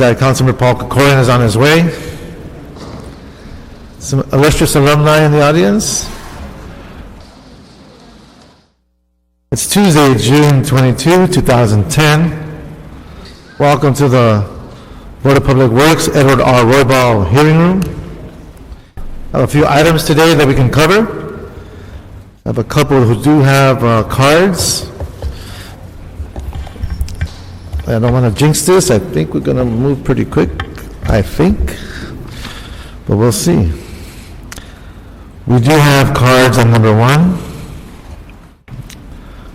that Councilmember Paul Kokorian is on his way. Some illustrious alumni in the audience. It's Tuesday, June 22, 2010. Welcome to the Board of Public Works, Edward R. Roybal hearing room. I have a few items today that we can cover. I have a couple who do have cards. I don't want to jinx this. I think we're going to move pretty quick, I think. But we'll see. We do have cards on number 1.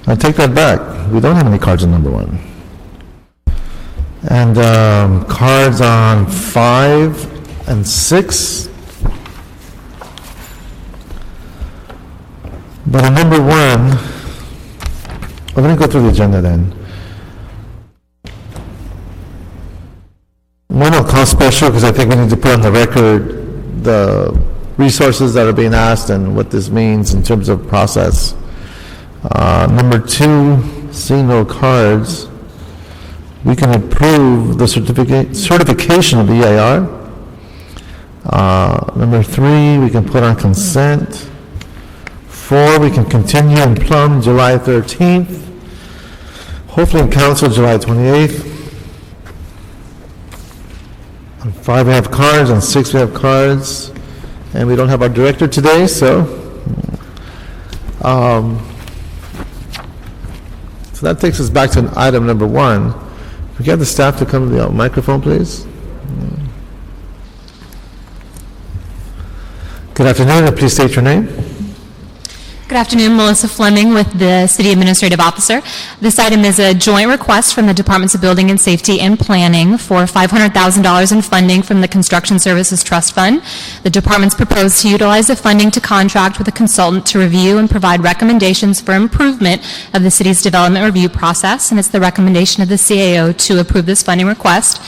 I take that back. We don't have any cards on number 1. And cards on 5 and 6. But on number 1, let me go through the agenda then. One I'll call special because I think we need to put on the record the resources that are being asked and what this means in terms of process. Number 2, seeing no cards, we can approve the certification of the EIR. Number 3, we can put on consent. 4, we can continue in plum July 13th, hopefully in council July 28th. On 5 we have cards, on 6 we have cards, and we don't have our director today, so that takes us back to item number 1. If we get the staff to come to the microphone, please. Good afternoon, and please state your name. Good afternoon, Melissa Fleming with the City Administrative Officer. This item is a joint request from the Departments of Building and Safety and Planning for $500,000 in funding from the Construction Services Trust Fund. The departments propose to utilize the funding to contract with a consultant to review and provide recommendations for improvement of the city's development review process, and it's the recommendation of the CAO to approve this funding request.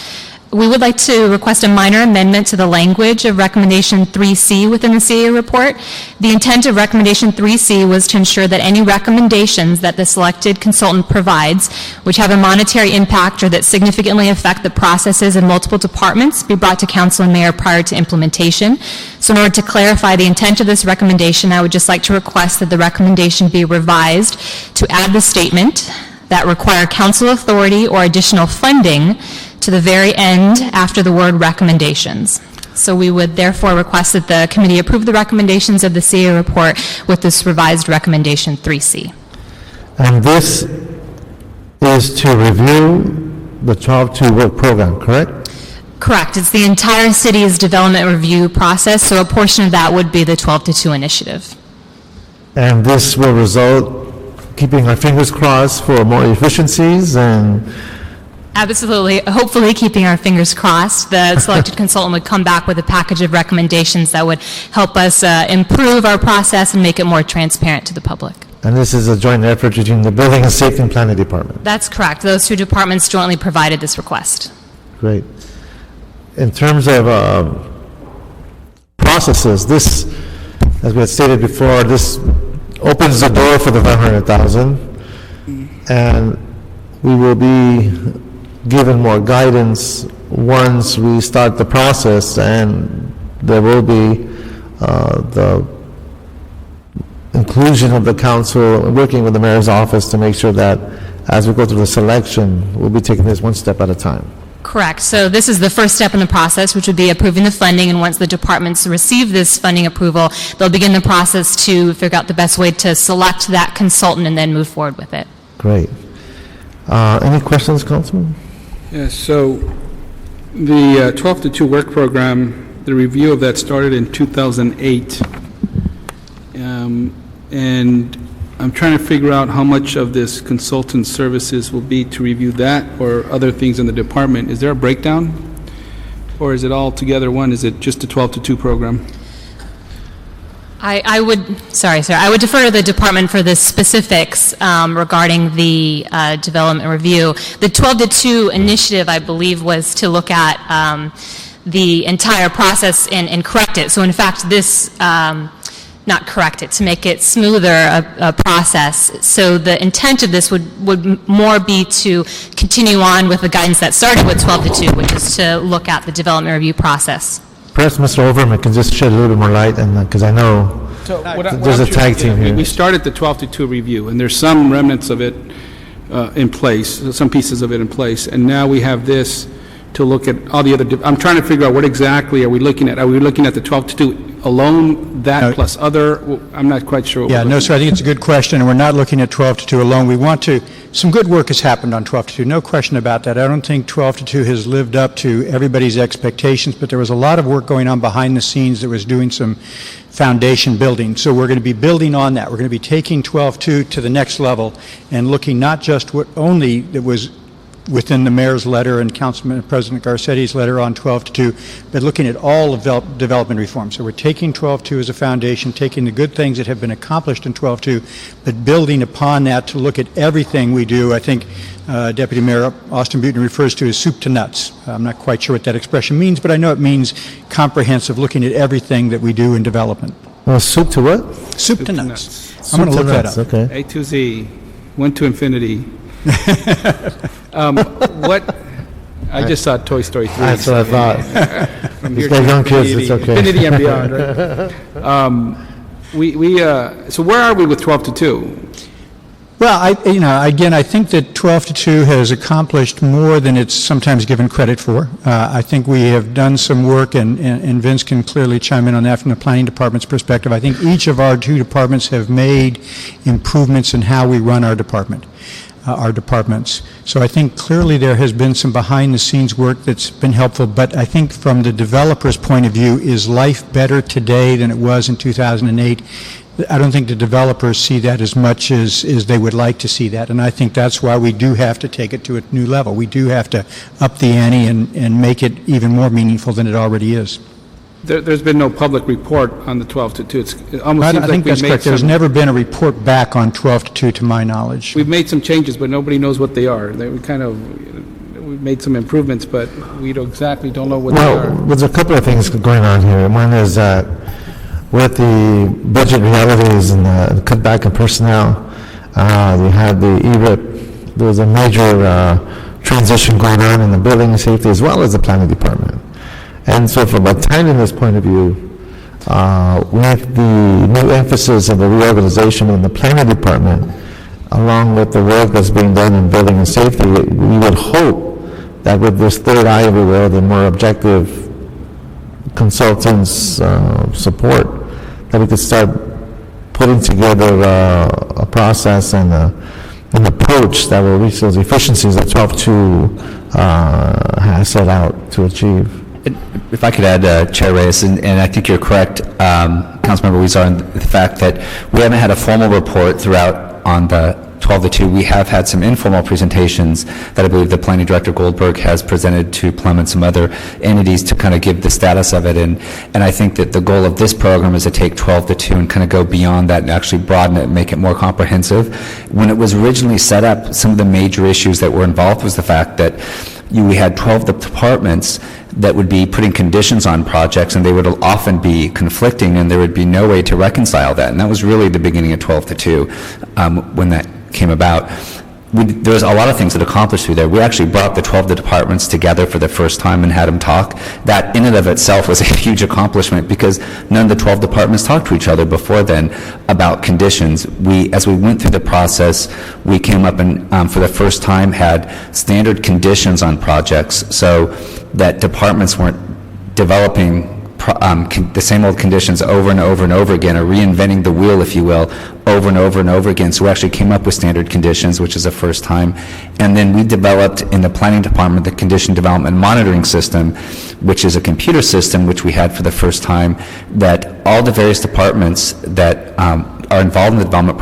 We would like to request a minor amendment to the language of Recommendation 3C within the CAO report. The intent of Recommendation 3C was to ensure that any recommendations that the selected consultant provides, which have a monetary impact or that significantly affect the processes in multiple departments, be brought to council and mayor prior to implementation. So in order to clarify the intent of this recommendation, I would just like to request that the recommendation be revised to add the statement that require council authority or additional funding to the very end after the word recommendations. So we would therefore request that the committee approve the recommendations of the CAO report with this revised recommendation 3C. And this is to review the 12-2 work program, correct? Correct. It's the entire city's development review process, so a portion of that would be the 12-2 initiative. And this will result, keeping our fingers crossed for more efficiencies and absolutely. Hopefully, keeping our fingers crossed, the selected consultant would come back with a package of recommendations that would help us improve our process and make it more transparent to the public. And this is a joint effort between the Building and Safety and Planning Department. That's correct. Those 2 departments jointly provided this request. Great. In terms of processes, this, as we had stated before, this opens the door for the $500,000, and we will be given more guidance once we start the process, and there will be the inclusion of the council working with the mayor's office to make sure that as we go through the selection, we'll be taking this one step at a time. Correct. So this is the first step in the process, which would be approving the funding, and once the departments receive this funding approval, they'll begin the process to figure out the best way to select that consultant and then move forward with it. Great. Any questions, Councilman? Yes, so the 12-2 work program, the review of that started in 2008. And I'm trying to figure out how much of this consultant services will be to review that or other things in the department. Is there a breakdown? Or is it all together one? Is it just a 12-2 program? I would defer to the department for the specifics regarding the development review. The 12-2 initiative, I believe, was to look at the entire process and correct it. So in fact, this not correct it, to make it smoother a process. So the intent of this would more be to continue on with the guidance that started with 12 to 2, which is to look at the development review process. Perhaps Mr. Overman can just shed a little bit more light, and because I know there's a tag team here. We started the 12 to 2 review, and there's some remnants of it in place, some pieces of it in place, and now we have this to look at all the other, I'm trying to figure out what exactly are we looking at? Are we looking at the 12 to 2 alone, that plus other? I'm not quite sure. Yeah, no, sir, I think it's a good question, and we're not looking at 12 to 2 alone. We want to, some good work has happened on 12 to 2, no question about that. I don't think 12 to 2 has lived up to everybody's expectations, but there was a lot of work going on behind the scenes that was doing some foundation building. So we're going to be building on that. We're going to be taking 12-2 to the next level and looking not just what only that was within the mayor's letter and Councilman President Garcetti's letter on 12-2, but looking at all of development reform. So we're taking 12-2 as a foundation, taking the good things that have been accomplished in 12-2, but building upon that to look at everything we do. I think Deputy Mayor Austin Buton refers to as soup to nuts. I'm not quite sure what that expression means, but I know it means comprehensive, looking at everything that we do in development. Soup to what? Soup to nuts. I'm going to look that up. Okay. A to Z, 1 to infinity. What? I just saw Toy Story 3. That's what I thought. From These here to young kids, infinity, it's okay. infinity and beyond, right? So where are we with 12 to 2? Well, I think that 12 to 2 has accomplished more than it's sometimes given credit for. I think we have done some work, and Vince can clearly chime in on that from the planning department's perspective. I think each of our 2 departments have made improvements in how we run our departments. So I think clearly there has been some behind-the-scenes work that's been helpful, but I think from the developer's point of view, is life better today than it was in 2008? I don't think the developers see that as much as they would like to see that, and I think that's why we do have to take it to a new level. We do have to up the ante and make it even more meaningful than it already is. There's been no public report on the 12 to 2. It almost I seems like think we've that's made correct. There's some, never been a report back on 12 to 2 to my knowledge. we've made some changes, but nobody knows what they are. We've made some improvements, but we don't know what they Well, are. there's a couple of things going on here. One is that with the budget realities and the cutback in personnel, we had the ERIP. There was a major transition going on in the building and safety as well as the planning department. And so from a timeliness point of view, with the new emphasis of the reorganization in the planning department, along with the work that's being done in building and safety, we would hope that with this third eye, if you will, the more objective consultants' support, that we could start putting together a process and an approach that will reach those efficiencies that 12-2 has set out to achieve. If I could add, Chair Reyes, and I think you're correct, Councilmember Weezer, on the fact that we haven't had a formal report throughout on the 12 to 2. We have had some informal presentations that I believe the Planning Director Goldberg has presented to Plum and some other entities to kind of give the status of it. And I think that the goal of this program is to take 12 to 2 and kind of go beyond that and actually broaden it and make it more comprehensive. When it was originally set up, some of the major issues that were involved was the fact that we had 12 departments that would be putting conditions on projects, and they would often be conflicting, and there would be no way to reconcile that. And that was really the beginning of 12 to 2 when that came about. There was a lot of things that accomplished through there. We actually brought the 12 departments together for the first time and had them talk. That in and of itself was a huge accomplishment because none of the 12 departments talked to each other before then about conditions. As we went through the process, we came up and for the first time had standard conditions on projects so that departments weren't developing the same old conditions over and over and over again, or reinventing the wheel, if you will, over and over and over again. So we actually came up with standard conditions, which is the first time. And then we developed in the planning department the condition development monitoring system, which is a computer system which we had for the first time, that all the various departments that are involved in the development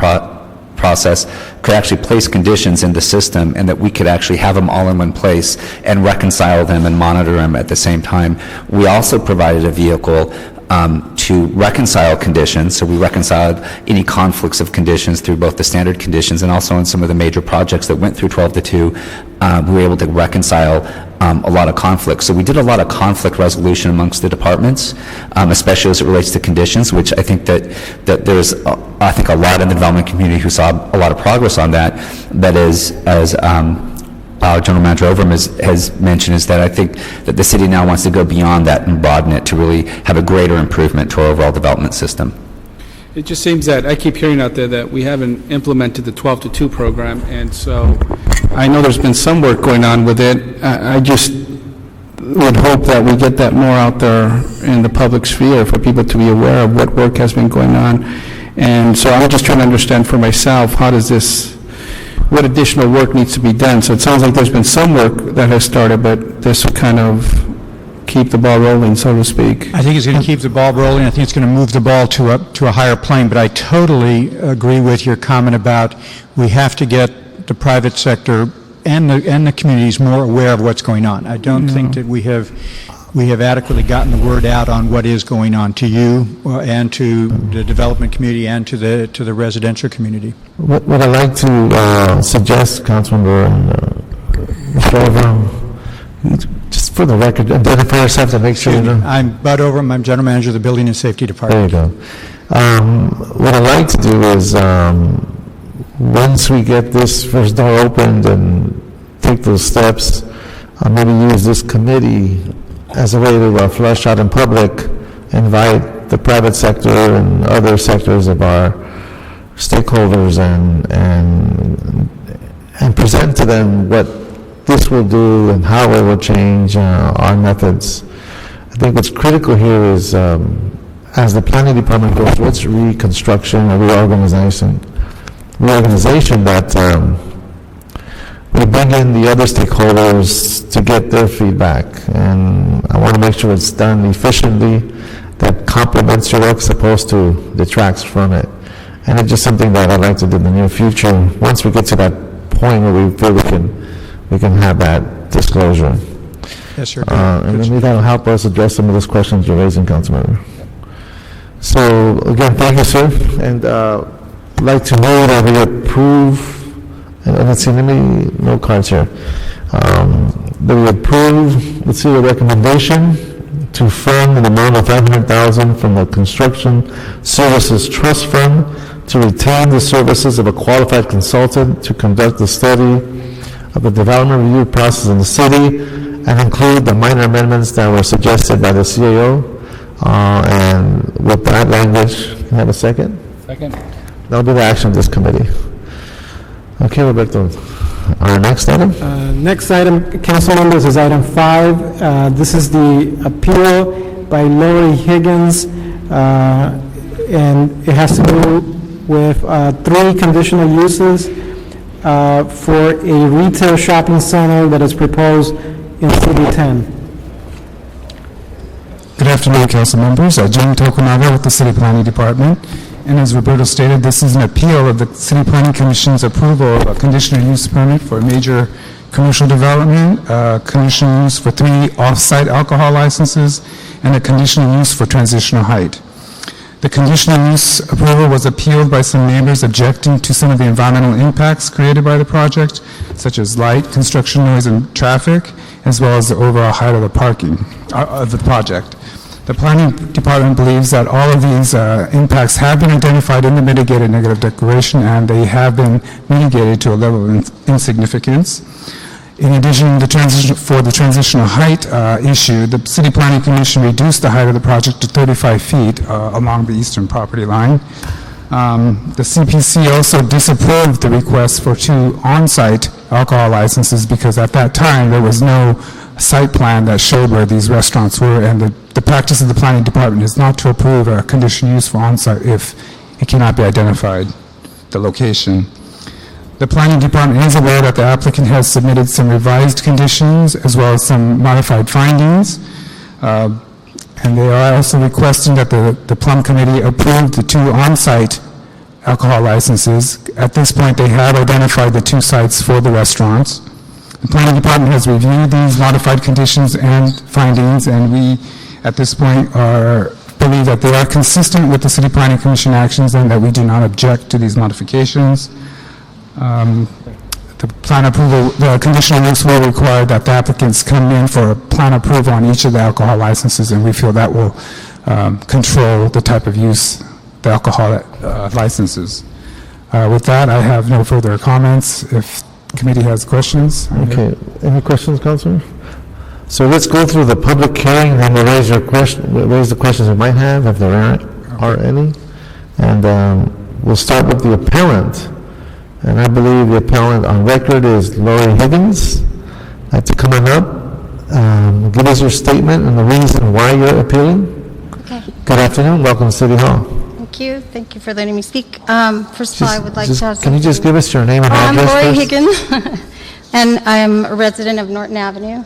process could actually place conditions in the system, and that we could actually have them all in one place and reconcile them and monitor them at the same time. We also provided a vehicle to reconcile conditions. So we reconciled any conflicts of conditions through both the standard conditions and also in some of the major projects that went through 12-2. We were able to reconcile a lot of conflicts. So we did a lot of conflict resolution amongst the departments, especially as it relates to conditions, which I think that there's, I think, a lot in the development community who saw a lot of progress on that. That is, as General Manager Overham has mentioned, is that I think that the city now wants to go beyond that and broaden it to really have a greater improvement to our overall development system. It just seems that I keep hearing out there that we haven't implemented the 12-2 program, and so I know there's been some work going on with it. I just would hope that we get that more out there in the public sphere for people to be aware of what work has been going on. And so I'm just trying to understand for myself, what additional work needs to be done. So it sounds like there's been some work that has started, but this will kind of keep the ball rolling, so to speak. I think it's going to keep the ball rolling. I think it's going to move the ball to a higher plane. But I totally agree with your comment about we have to get the private sector and the communities more aware of what's going on. I don't think that we have adequately gotten the word out on what is going on to you and to the development community and to the residential community. What I'd like to suggest, Councilmember Mr. Overham, just for the record, identify yourself to make sure you know. I'm Bud Overham. I'm General Manager of the Building and Safety Department. There you go. What I'd like to do is, once we get this first door opened and take those steps, maybe use this committee as a way to flush out in public, invite the private sector and other sectors of our stakeholders and present to them what this will do and how it will change our methods. I think what's critical here is as the planning department goes through its reconstruction or reorganization that we bring in the other stakeholders to get their feedback, and I want to make sure it's done efficiently, that complements your work as opposed to detracts from it. And it's just something that I'd like to do in the near future, once we get to that point where we feel we can have that disclosure. Yes, sir. And then that'll help us address some of those questions you're raising, Councilmember. So again, thank you, sir. And I'd like to know that we approve. And let's see, no cards here. That we approve, let's see, a recommendation to fund an amount of $500,000 from the Construction Services Trust Fund to retain the services of a qualified consultant to conduct the study of the development review process in the city and include the minor amendments that were suggested by the CAO. And with that language, can I have a second? Second. That'll be the action of this committee. Okay, Roberto. Our next item? Next item, council members, is item 5. This is the appeal by Lori Higgins, and it has to do with 3 conditional uses for a retail shopping center that is proposed in CB10. Good afternoon, council members. Jim Tokunaga with the City Planning Department. And as Roberto stated, this is an appeal of the City Planning Commission's approval of a conditional use permit for a major commercial development, conditional use for 3 off-site alcohol licenses, and a conditional use for transitional height. The conditional use approval was appealed by some neighbors objecting to some of the environmental impacts created by the project, such as light, construction noise, and traffic, as well as the overall height of the parking of the project. The Planning Department believes that all of these impacts have been identified in the mitigated negative declaration, and they have been mitigated to a level of insignificance. In addition, for the transitional height issue, the City Planning Commission reduced the height of the project to 35 feet along the eastern property line. The CPC also disapproved the request for 2 on-site alcohol licenses because at that time there was no site plan that showed where these restaurants were, and the practice of the Planning Department is not to approve a conditional use for on-site if it cannot be identified, the location. The Planning Department is aware that the applicant has submitted some revised conditions as well as some modified findings, and they are also requesting that the Plum Committee approve the 2 on-site alcohol licenses. At this point, they have identified the 2 sites for the restaurants. The Planning Department has reviewed these modified conditions and findings, and we, at this point, are believe that they are consistent with the City Planning Commission actions and that we do not object to these modifications. The plan approval, the conditional use will require that the applicants come in for a plan approval on each of the alcohol licenses, and we feel that will control the type of use the alcohol licenses. With that, I have no further comments. If the committee has questions. Okay, any questions, Councilor? So let's go through the public hearing, then we'll raise the questions you might have, if there are any. And we'll start with the appellant. And I believe the appellant on record is Lori Higgins. Like to come on up, give us your statement and the reason why you're appealing. Okay. Good afternoon, welcome to City Hall. Thank you for letting me speak. First of all, I would like to have Can you just give us your name and address I'm Lori first? Higgins, and I'm a resident of Norton Avenue.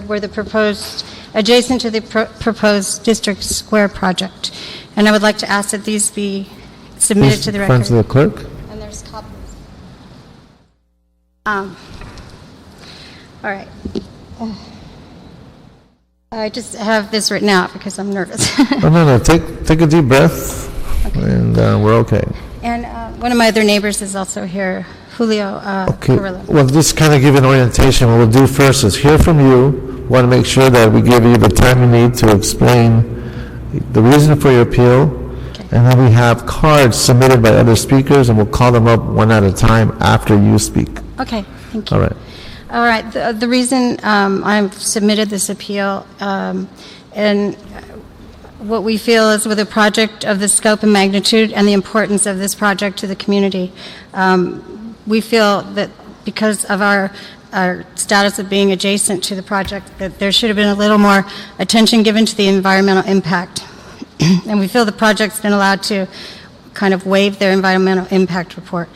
We're the proposed, adjacent to the proposed District Square project. And I would like to ask that these be submitted Please to the front to record. the clerk. And there's copies. All right. I just have this written out because I'm nervous. No, take a deep breath, and we're okay. And one of my other neighbors is also here, Julio Okay, Carrillo. well, just kind of give an orientation. What we'll do first is hear from you. Want to make sure that we give you the time you need to explain the reason for your appeal. Okay. And then we have cards submitted by other speakers, and we'll call them up one at a time after you speak. Okay, thank you. All right. All right, the reason I've submitted this appeal, and what we feel is with a project of the scope and magnitude and the importance of this project to the community, we feel that because of our status of being adjacent to the project, that there should have been a little more attention given to the environmental impact. And we feel the project's been allowed to kind of waive their environmental impact report.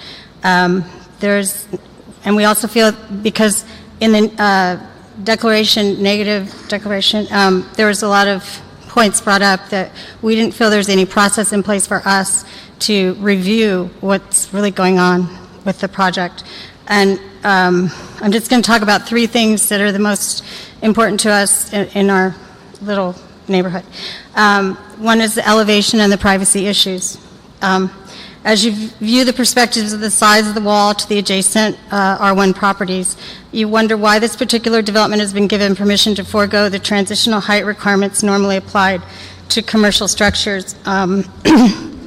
And we also feel because in the negative declaration, there was a lot of points brought up that we didn't feel there's any process in place for us to review what's really going on with the project. And I'm just going to talk about three things that are the most important to us in our little neighborhood. One is the elevation and the privacy issues. As you view the perspectives of the size of the wall to the adjacent R1 properties, you wonder why this particular development has been given permission to forego the transitional height requirements normally applied to commercial structures.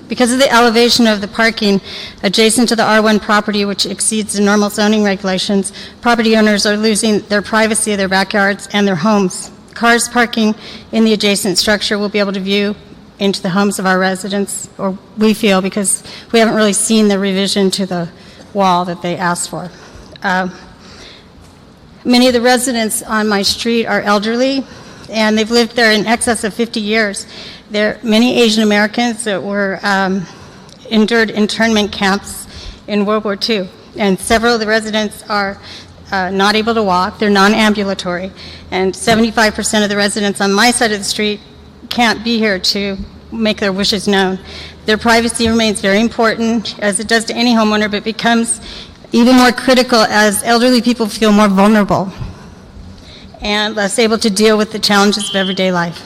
Because of the elevation of the parking adjacent to the R1 property, which exceeds the normal zoning regulations, property owners are losing their privacy of their backyards and their homes. Cars parking in the adjacent structure will be able to view into the homes of our residents, or we feel, because we haven't really seen the revision to the wall that they asked for. Many of the residents on my street are elderly, and they've lived there in excess of 50 years. There are many Asian Americans that were endured internment camps in World War II, and several of the residents are not able to walk. They're non-ambulatory, and 75% of the residents on my side of the street can't be here to make their wishes known. Their privacy remains very important, as it does to any homeowner, but becomes even more critical as elderly people feel more vulnerable and less able to deal with the challenges of everyday life.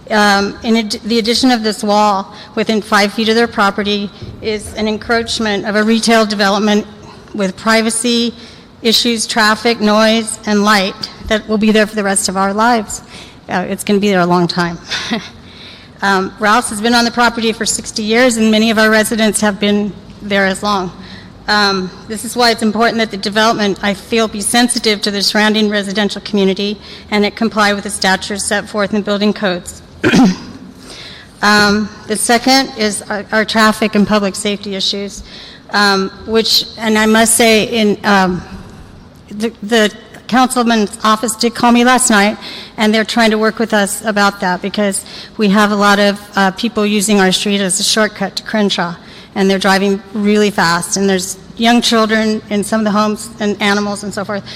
The addition of this wall within 5 feet of their property is an encroachment of a retail development with privacy issues, traffic, noise, and light that will be there for the rest of our lives. It's going to be there a long time. Ralph's has been on the property for 60 years, and many of our residents have been there as long. This is why it's important that the development, I feel, be sensitive to the surrounding residential community and it comply with the statutes set forth in building codes. The second is our traffic and public safety issues, which, and I must say, in the councilman's office did call me last night, and they're trying to work with us about that because we have a lot of people using our street as a shortcut to Crenshaw, and they're driving really fast, and there's young children in some of the homes and animals and so forth.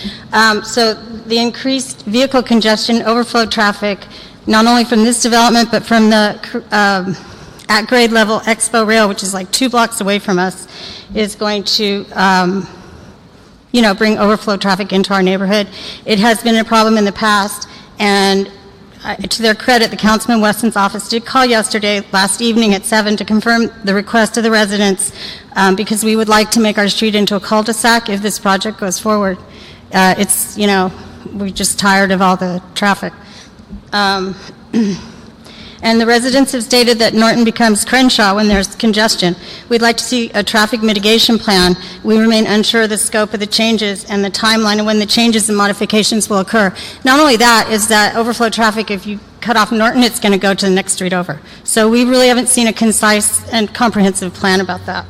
So the increased vehicle congestion, overflow traffic, not only from this development, but from the at grade level Expo Rail, which is like 2 blocks away from us, is going to bring overflow traffic into our neighborhood. It has been a problem in the past, and to their credit, the Councilman Weston's office did call last evening at 7 to confirm the request of the residents, because we would like to make our street into a cul-de-sac if this project goes forward. It's, we're just tired of all the traffic. And the residents have stated that Norton becomes Crenshaw when there's congestion. We'd like to see a traffic mitigation plan. We remain unsure of the scope of the changes and the timeline of when the changes and modifications will occur. Not only that, is that overflow traffic, if you cut off Norton, it's going to go to the next street over. So we really haven't seen a concise and comprehensive plan about that.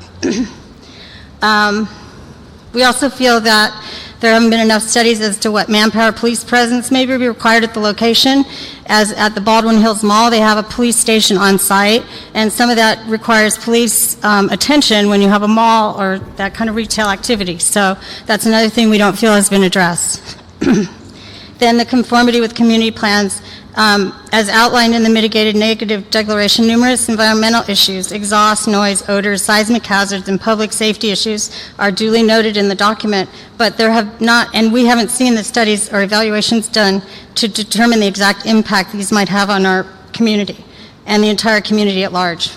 We also feel that there haven't been enough studies as to what manpower police presence may be required at the location. As at the Baldwin Hills Mall, they have a police station on site, and some of that requires police attention when you have a mall or that kind of retail activity. So that's another thing we don't feel has been addressed. Then the conformity with community plans, as outlined in the mitigated negative declaration, numerous environmental issues, exhaust, noise, odors, seismic hazards, and public safety issues are duly noted in the document, but there have not, and we haven't seen the studies or evaluations done to determine the exact impact these might have on our community and the entire community at large.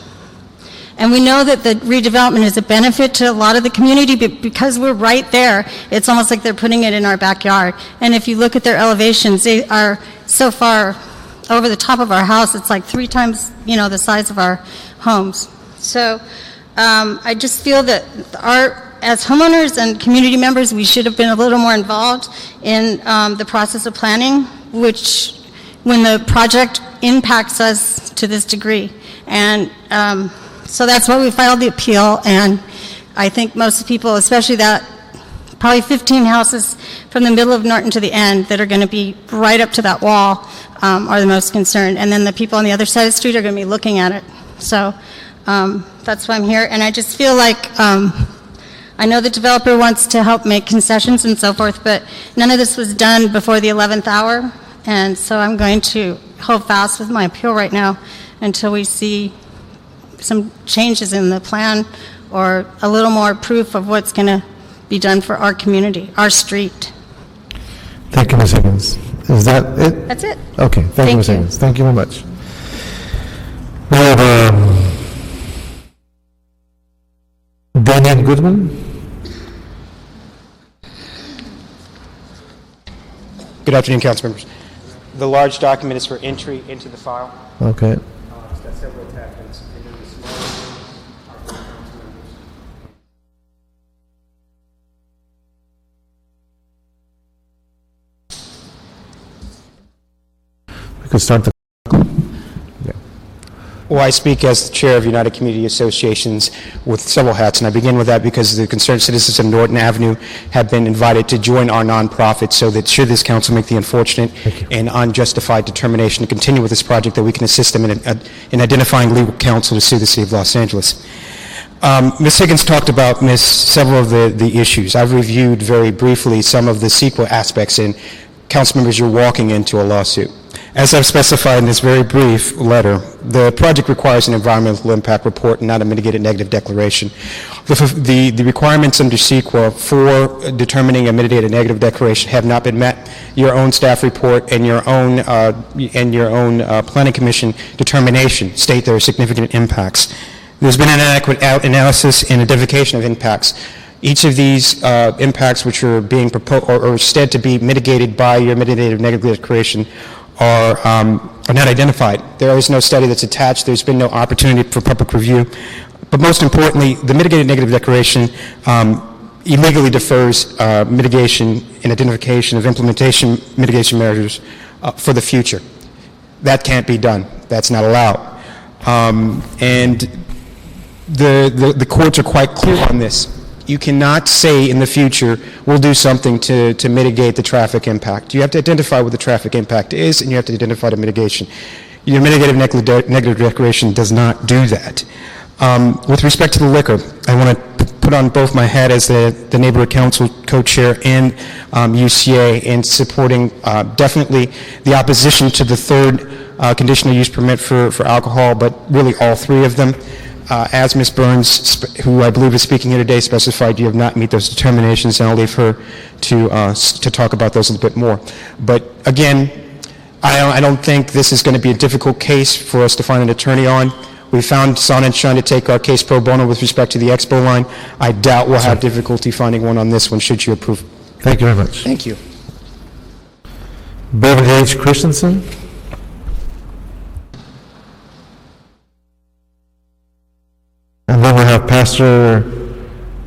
And we know that the redevelopment is a benefit to a lot of the community, but because we're right there, it's almost like they're putting it in our backyard. And if you look at their elevations, they are so far over the top of our house, it's like 3 times, the size of our homes. So I just feel that as homeowners and community members, we should have been a little more involved in the process of planning, which, when the project impacts us to this degree. And so that's why we filed the appeal, and I think most people, especially that probably 15 houses from the middle of Norton to the end that are going to be right up to that wall are the most concerned. And then the people on the other side of the street are going to be looking at it. So that's why I'm here. And I just feel like I know the developer wants to help make concessions and so forth, but none of this was done before the 11th hour. And so I'm going to hold fast with my appeal right now until we see some changes in the plan or a little more proof of what's going to be done for our community, our street. Thank you, Ms. Higgins. Is that it? That's it. Okay, thank you, Ms. Higgins. Thank you very much. We have Daniel Goodman. Good afternoon, council members. The large document is for entry into the file. Okay. It's got several attachments, and then the smaller are for council members. We could start the... Well, I speak as the chair of United Community Associations with several hats, and I begin with that because the concerned citizens of Norton Avenue have been invited to join our nonprofit so that should this council make the unfortunate and unjustified determination to continue with this project, that we can assist them in identifying legal counsel to sue the city of Los Angeles. Ms. Higgins talked about several of the issues. I've reviewed very briefly some of the CEQA aspects, and council members, you're walking into a lawsuit. As I've specified in this very brief letter, the project requires an environmental impact report and not a mitigated negative declaration. The requirements under CEQA for determining a mitigated negative declaration have not been met. Your own staff report and your own planning commission determination state there are significant impacts. There's been an inadequate analysis and identification of impacts. Each of these impacts, which are being proposed or said to be mitigated by your mitigated negative declaration, are not identified. There is no study that's attached. There's been no opportunity for public review. But most importantly, the mitigated negative declaration illegally defers mitigation and identification of implementation mitigation measures for the future. That can't be done. That's not allowed. And the courts are quite clear on this. You cannot say in the future, we'll do something to mitigate the traffic impact. You have to identify what the traffic impact is, and you have to identify the mitigation. Your mitigated negative declaration does not do that. With respect to the liquor, I want to put on both my hat as the Neighborhood Council co-chair and UCA in supporting definitely the opposition to the third conditional use permit for alcohol, but really all three of them. As Ms. Burns, who I believe is speaking here today, specified, you have not met those determinations, and I'll leave her to talk about those a little bit more. But again, I don't think this is going to be a difficult case for us to find an attorney on. We found Sonnet trying to take our case pro bono with respect to the Expo line. I doubt we'll have difficulty finding one on this one, should you approve. Thank you very much. Thank you. Beverly H. Christensen. And then we have Pastor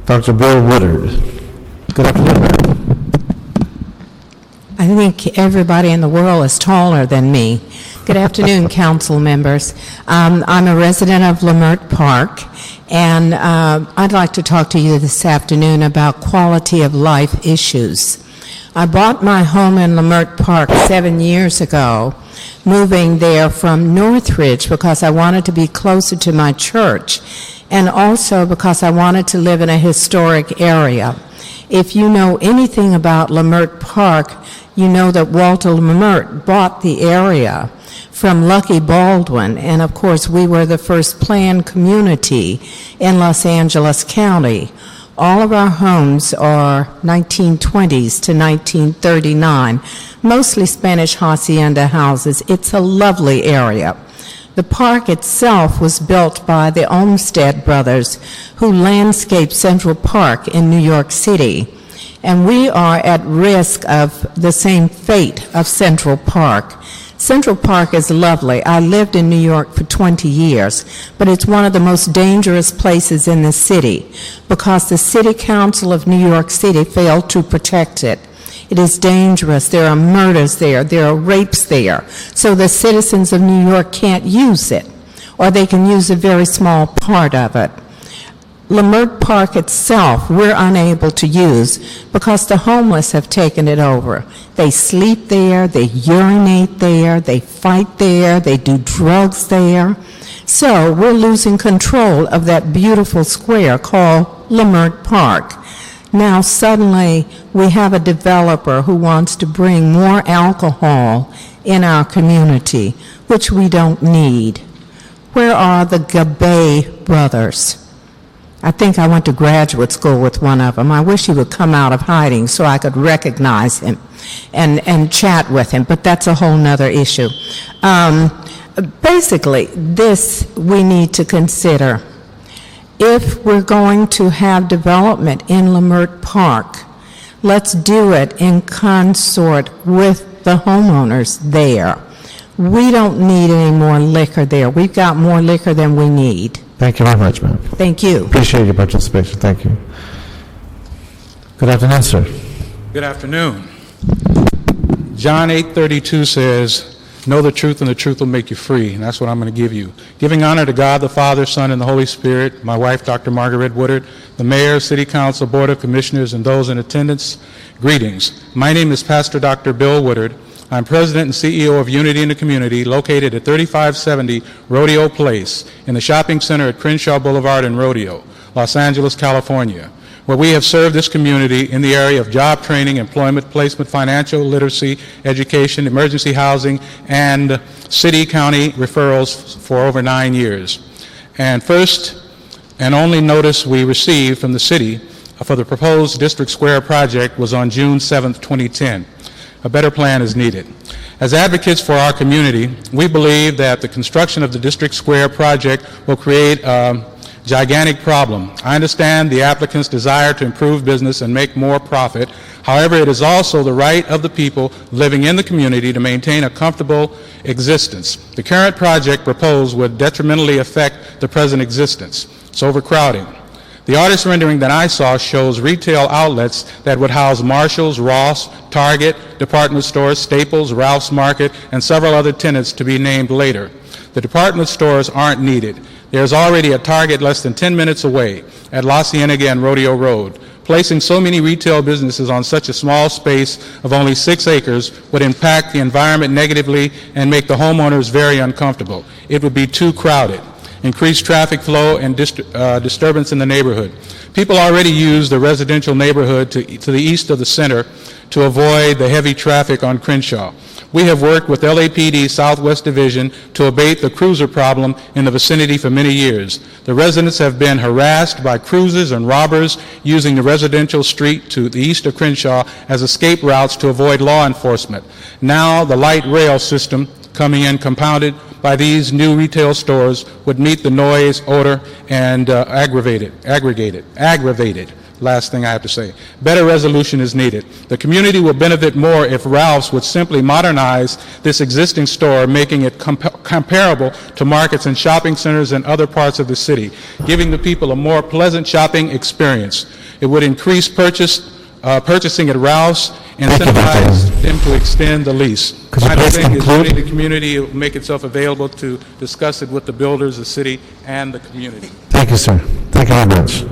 Dr. Bill Woodard. Good afternoon. I think everybody in the world is taller than me. Good afternoon, council members. I'm a resident of Lamert Park, and I'd like to talk to you this afternoon about quality of life issues. I bought my home in Lamert Park 7 years ago, moving there from Northridge because I wanted to be closer to my church, and also because I wanted to live in a historic area. If you know anything about Lamert Park, you know that Walter Lamert bought the area from Lucky Baldwin, and of course we were the first planned community in Los Angeles County. All of our homes are 1920s to 1939, mostly Spanish hacienda houses. It's a lovely area. The park itself was built by the Olmsted brothers, who landscaped Central Park in New York City. And we are at risk of the same fate of Central Park. Central Park is lovely. I lived in New York for 20 years, but it's one of the most dangerous places in the city because the City Council of New York City failed to protect it. It is dangerous. There are murders there. There are rapes there. So the citizens of New York can't use it, or they can use a very small part of it. Lamert Park itself, we're unable to use because the homeless have taken it over. They sleep there, they urinate there, they fight there, they do drugs there. So we're losing control of that beautiful square called Lamert Park. Now suddenly we have a developer who wants to bring more alcohol in our community, which we don't need. Where are the Gabay brothers? I think I went to graduate school with one of them. I wish he would come out of hiding so I could recognize him and chat with him, but that's a whole nother issue. Basically, this we need to consider. If we're going to have development in Lamert Park, let's do it in consort with the homeowners there. We don't need any more liquor there. We've got more liquor than we need. Thank you very much, ma'am. Thank you. Appreciate your participation. Thank you. Good afternoon, sir. Good afternoon. John 8:32 says, "Know the truth, and the truth will make you free." And that's what I'm going to give you. Giving honor to God, the Father, Son, and the Holy Spirit, my wife, Dr. Margaret Woodard, the Mayor, City Council, Board of Commissioners, and those in attendance, greetings. My name is Pastor Dr. Bill Woodard. I'm President and CEO of Unity in the Community, located at 3570 Rodeo Place in the shopping center at Crenshaw Boulevard in Rodeo, Los Angeles, California, where we have served this community in the area of job training, employment placement, financial literacy, education, emergency housing, and city-county referrals for over 9 years. And first and only notice we received from the city for the proposed District Square project was on June 7th, 2010. A better plan is needed. As advocates for our community, we believe that the construction of the District Square project will create a gigantic problem. I understand the applicant's desire to improve business and make more profit. However, it is also the right of the people living in the community to maintain a comfortable existence. The current project proposed would detrimentally affect the present existence. It's overcrowding. The artist rendering that I saw shows retail outlets that would house Marshalls, Ross, Target, department stores, Staples, Ralph's Market, and several other tenants to be named later. The department stores aren't needed. There's already a Target less than 10 minutes away at La Cienega and Rodeo Road. Placing so many retail businesses on such a small space of only 6 acres would impact the environment negatively and make the homeowners very uncomfortable. It would be too crowded. Increased traffic flow and disturbance in the neighborhood. People already use the residential neighborhood to the east of the center to avoid the heavy traffic on Crenshaw. We have worked with LAPD Southwest Division to abate the cruiser problem in the vicinity for many years. The residents have been harassed by cruisers and robbers using the residential street to the east of Crenshaw as escape routes to avoid law enforcement. Now the light rail system coming in compounded by these new retail stores would meet the noise, odor, and aggravated. Last thing I have to say. Better resolution is needed. The community will benefit more if Ralph's would simply modernize this existing store, making it comparable to markets and shopping centers in other parts of the city, giving the people a more pleasant shopping experience. It would increase purchasing at Ralph's, incentivize them to extend the lease. Final thing is letting the community make itself available to discuss it with the builders, the city, and the community. Thank you, sir. Thank you very much.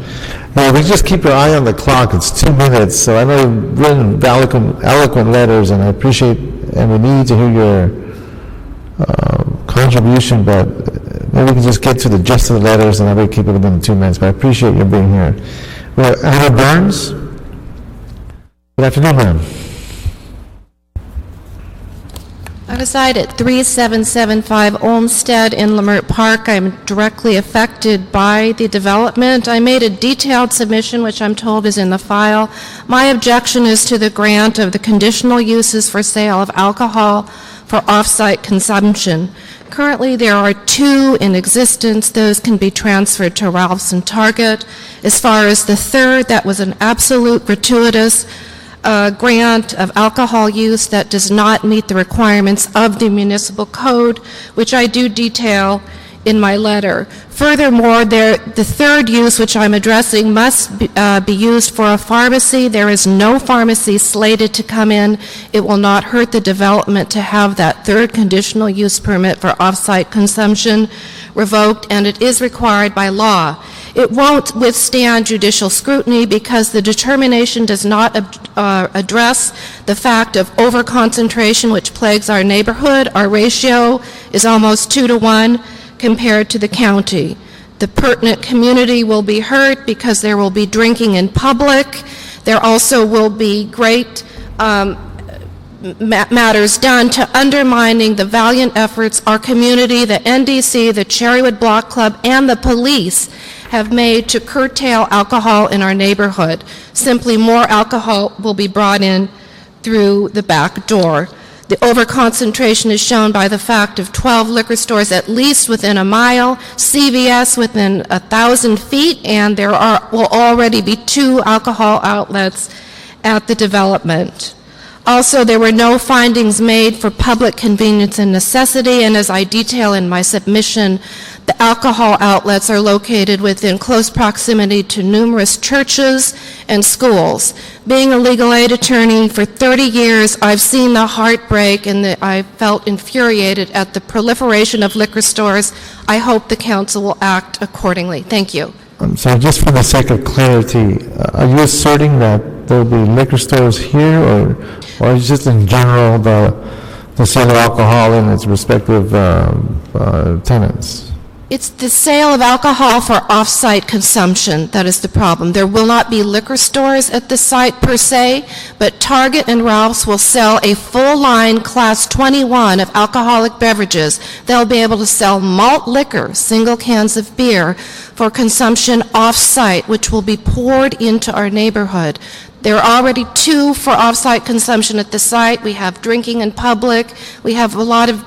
Now, we just keep your eye on the clock. It's 2 minutes, so I know you've written eloquent letters, and I appreciate, and we need to hear your contribution, but maybe we can just get to the gist of the letters, and I will keep it within 2 minutes, but I appreciate your being here. Well, Anna Burns. Good afternoon, ma'am. I reside at 3775 Olmsted in Leimert Park. I'm directly affected by the development. I made a detailed submission, which I'm told is in the file. My objection is to the grant of the conditional uses for sale of alcohol for off-site consumption. Currently, there are 2 in existence. Those can be transferred to Ralph's and Target. As far as the third, that was an absolute gratuitous grant of alcohol use that does not meet the requirements of the municipal code, which I do detail in my letter. Furthermore, the third use, which I'm addressing, must be used for a pharmacy. There is no pharmacy slated to come in. It will not hurt the development to have that third conditional use permit for off-site consumption revoked, and it is required by law. It won't withstand judicial scrutiny because the determination does not address the fact of overconcentration which plagues our neighborhood. Our ratio is almost 2 to 1 compared to the county. The pertinent community will be hurt because there will be drinking in public. There also will be great matters done to undermining the valiant efforts our community, the NDC, the Cherrywood Block Club, and the police have made to curtail alcohol in our neighborhood. Simply more alcohol will be brought in through the back door. The overconcentration is shown by the fact of 12 liquor stores at least within a mile, CVS within 1,000 feet, and there will already be 2 alcohol outlets at the development. Also, there were no findings made for public convenience and necessity, and as I detail in my submission, the alcohol outlets are located within close proximity to numerous churches and schools. Being a legal aid attorney for 30 years, I've seen the heartbreak and I felt infuriated at the proliferation of liquor stores. I hope the council will act accordingly. Thank you. So just for the sake of clarity, are you asserting that there will be liquor stores here, or is just in general the sale of alcohol in its respective tenants? It's the sale of alcohol for off-site consumption that is the problem. There will not be liquor stores at the site per se, but Target and Ralph's will sell a full-line Class 21 of alcoholic beverages. They'll be able to sell malt liquor, single cans of beer, for consumption off-site, which will be poured into our neighborhood. There are already 2 for off-site consumption at the site. We have drinking in public. We have a lot of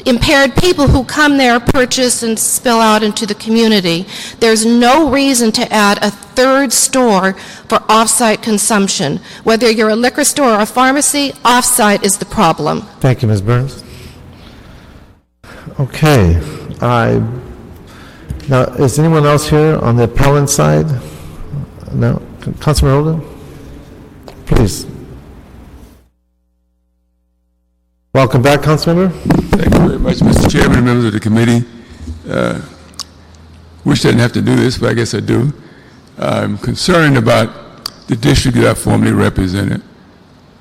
impaired people who come there, purchase, and spill out into the community. There's no reason to add a third store for off-site consumption. Whether you're a liquor store or a pharmacy, off-site is the problem. Thank you, Ms. Burns. Okay. Now, is anyone else here on the appellant side? No? Councilman Holden? Please. Welcome back, Councilmember. Thank you very much, Mr. Chairman and members of the committee. Wish I didn't have to do this, but I guess I do. I'm concerned about the district that I formerly represented.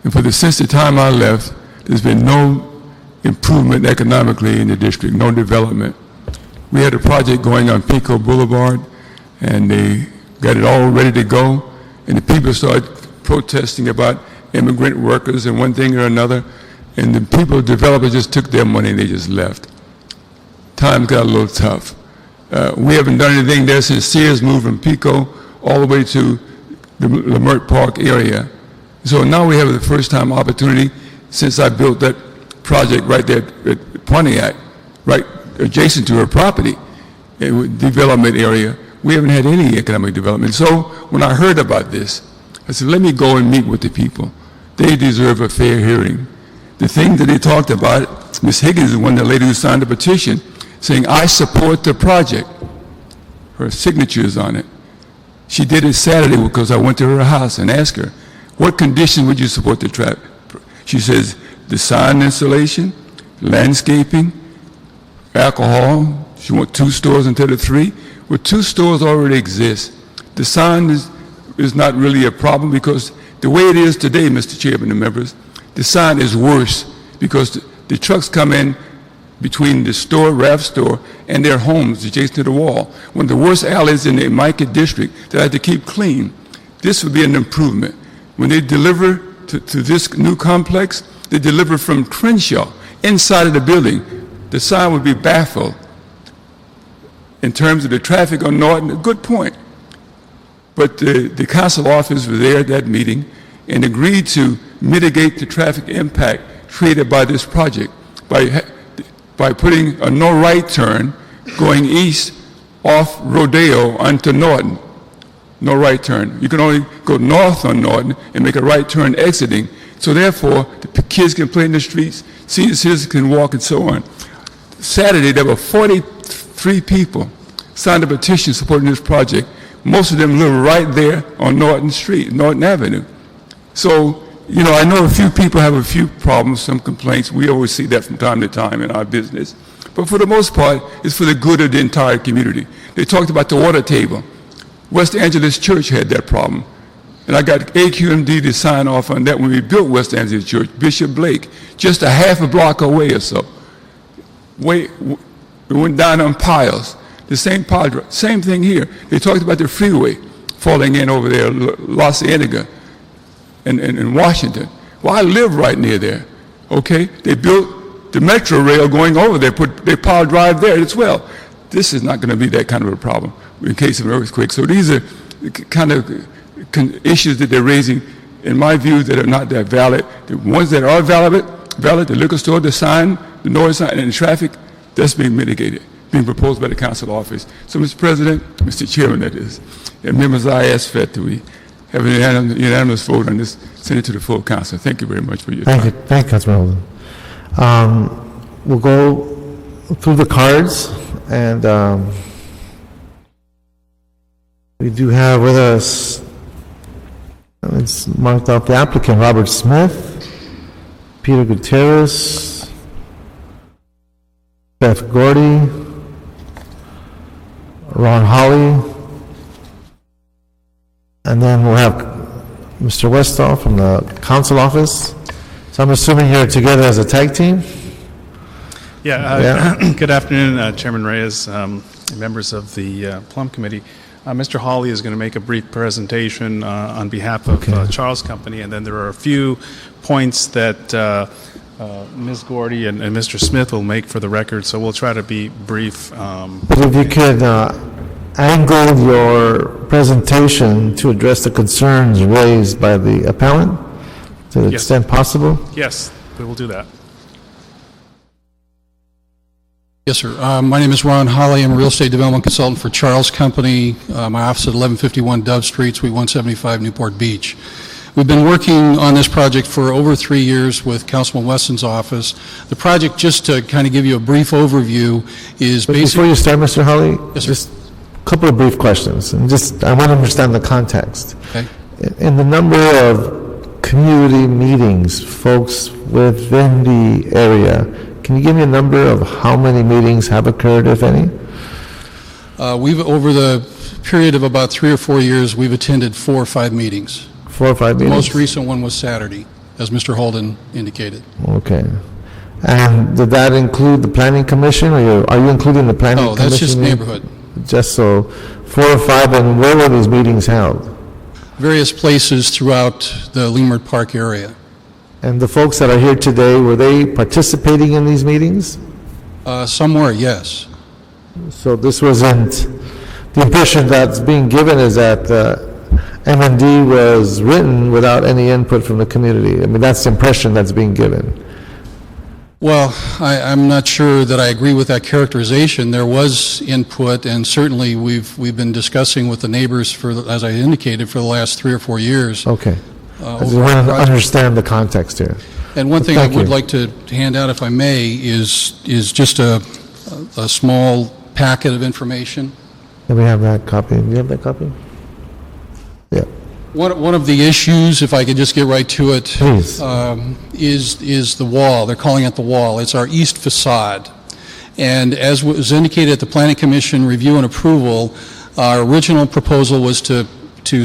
And since the time I left, there's been no improvement economically in the district, no development. We had a project going on Pico Boulevard, and they got it all ready to go, and the people started protesting about immigrant workers and one thing or another. and the developers just took their money and they just left. Time got a little tough. We haven't done anything there since Sears moved from Pico all the way to the Leimert Park area. So now we have the first time opportunity since I built that project right there at Pontiac, right adjacent to her property, development area. We haven't had any economic development. So when I heard about this, I said, let me go and meet with the people. They deserve a fair hearing. The thing that they talked about, Ms. Higgins is one of the ladies who signed a petition saying, I support the project. Her signature is on it. She did it Saturday because I went to her house and asked her, what condition would you support the traffic? She says, the sign installation, landscaping, alcohol. She wants 2 stores instead of 3. Well, 2 stores already exist. The sign is not really a problem because the way it is today, Mr. Chairman and members, the sign is worse because the trucks come in between the store, Ralph's store, and their homes adjacent to the wall. One of the worst alleys in the Market district that I had to keep clean. This would be an improvement. When they deliver to this new complex, they deliver from Crenshaw inside of the building. The sign would be baffled in terms of the traffic on Norton. A good point. But the council office was there at that meeting and agreed to mitigate the traffic impact created by this project by putting a no right turn going east off Rodeo onto Norton. No right turn. You can only go north on Norton and make a right turn exiting. So therefore, the kids can play in the streets, senior citizens can walk and so on. Saturday, there were 43 people signed a petition supporting this project. Most of them live right there on Norton Street, Norton Avenue. So, you know, I know a few people have a few problems, some complaints. We always see that from time to time in our business. But for the most part, it's for the good of the entire community. They talked about the water table. West Angeles Church had that problem. And I got AQMD to sign off on that when we built West Angeles Church, Bishop Blake, just a half a block away or so. We went down on piles. The same pile, same thing here. They talked about the freeway falling in over there, La Cienega and Washington. Well, I live right near there, okay? They built the metro rail going over there, put their power drive there as well. This is not going to be that kind of a problem in case of an earthquake. So these are the kind of issues that they're raising, in my view, that are not that valid. The ones that are valid, the liquor store, the sign, the noise sign, and the traffic, that's being mitigated, being proposed by the council office. So, Mr. President, Mr. Chairman, that is, and members, I ask that we have an unanimous vote on this, send it to the full council. Thank you very much for your time. Thank you, Councilman Holden. We'll go through the cards, and we do have with us, it's marked off the applicant, Robert Smith, Peter Gutierrez, Beth Gordy, Ron Hawley, and then we'll have Mr. Westall from the council office. So I'm assuming you're together as a tag team? Yeah. Good afternoon, Chairman Reyes, members of the Plum Committee. Mr. Hawley is going to make a brief presentation on behalf of Charles Company, and then there are a few points that Ms. Gordy and Mr. Smith will make for the record, so we'll try to be brief. But if you could angle your presentation to address the concerns raised by the appellant to the extent possible? Yes, we will do that. Yes, sir. My name is Ron Hawley. I'm a real estate development consultant for Charles Company. My office at 1151 Dove Street, Suite 175, Newport Beach. We've been working on this project for over 3 years with Councilman Weston's office. The project, just to kind of give you a brief overview, is basically... Before you start, Mr. Hawley, yes, just a couple of brief questions. And I want to understand the context. Okay. In the number of community meetings, folks within the area, can you give me a number of how many meetings have occurred, if any? We've, over the period of about 3 or 4 years, we've attended 4 or 5 meetings. 4 or 5 meetings? The most recent one was Saturday, as Mr. Holden indicated. Okay. And did that include the planning commission, or are you including the planning commission? No, that's just neighborhood. Just so 4 or 5, and where were these meetings held? Various places throughout the Leimert Park area. And the folks that are here today, were they participating in these meetings? Some were, yes. So this wasn't, the impression that's being given is that M&D was written without any input from the community. I mean, that's the impression that's being given. Well, I'm not sure that I agree with that characterization. There was input, and certainly we've been discussing with the neighbors for, as I indicated, for the last 3 or 4 years. Okay. I just want to understand the context here. And one thing I would like to hand out, if I may, is just a small packet of information. Can we have that copy? Do you have that copy? Yeah. One of the issues, if I could just get right to it, is the wall. They're calling it the wall. It's our east facade. And as was indicated at the Planning Commission review and approval, our original proposal was to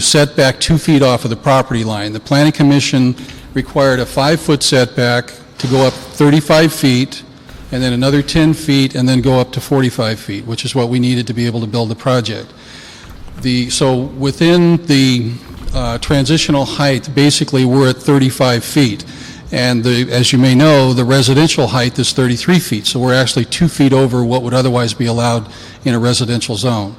set back 2 feet off of the property line. The Planning Commission required a 5-foot setback to go up 35 feet, and then another 10 feet, and then go up to 45 feet, which is what we needed to be able to build the project. So within the transitional height, basically we're at 35 feet. And as you may know, the residential height is 33 feet. So we're actually 2 feet over what would otherwise be allowed in a residential zone.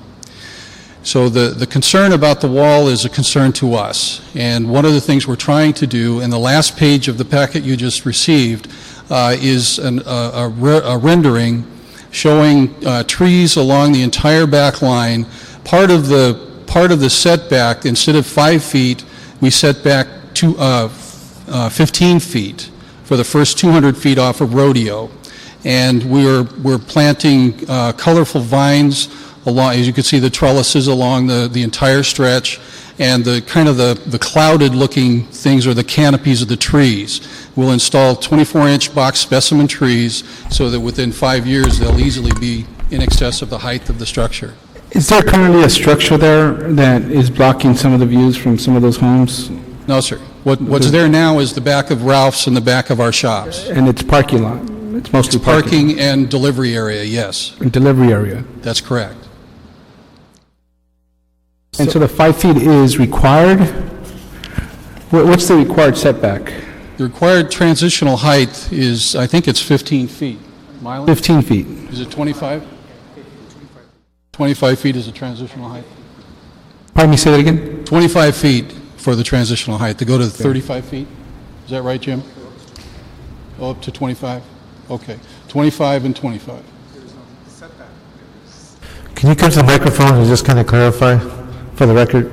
So the concern about the wall is a concern to us. And one of the things we're trying to do, in the last page of the packet you just received, is a rendering showing trees along the entire back line. Part of the setback, instead of 5 feet, we set back 15 feet for the first 200 feet off of Rodeo. And we're planting colorful vines along, as you can see, the trellises along the entire stretch, and the kind of the clouded looking things are the canopies of the trees. We'll install 24-inch box specimen trees so that within 5 years they'll easily be in excess of the height of the structure. Is there currently a structure there that is blocking some of the views from some of those homes? No, sir. What's there now is the back of Ralph's and the back of our shops. And it's parking lot? It's mostly parking and delivery area, yes. And delivery area? That's correct. And so the 5 feet is required? What's the required setback? The required transitional height is, I think it's 15 feet. Mylan? 15 feet. Is it 25? 25 feet is the transitional height. Pardon me, say that again? 25 feet for the transitional height. To go to 35 feet? Is that right, Jim? Oh, up to 25? Okay. 25 and 25. Can you come to the microphone and just kind of clarify for the record?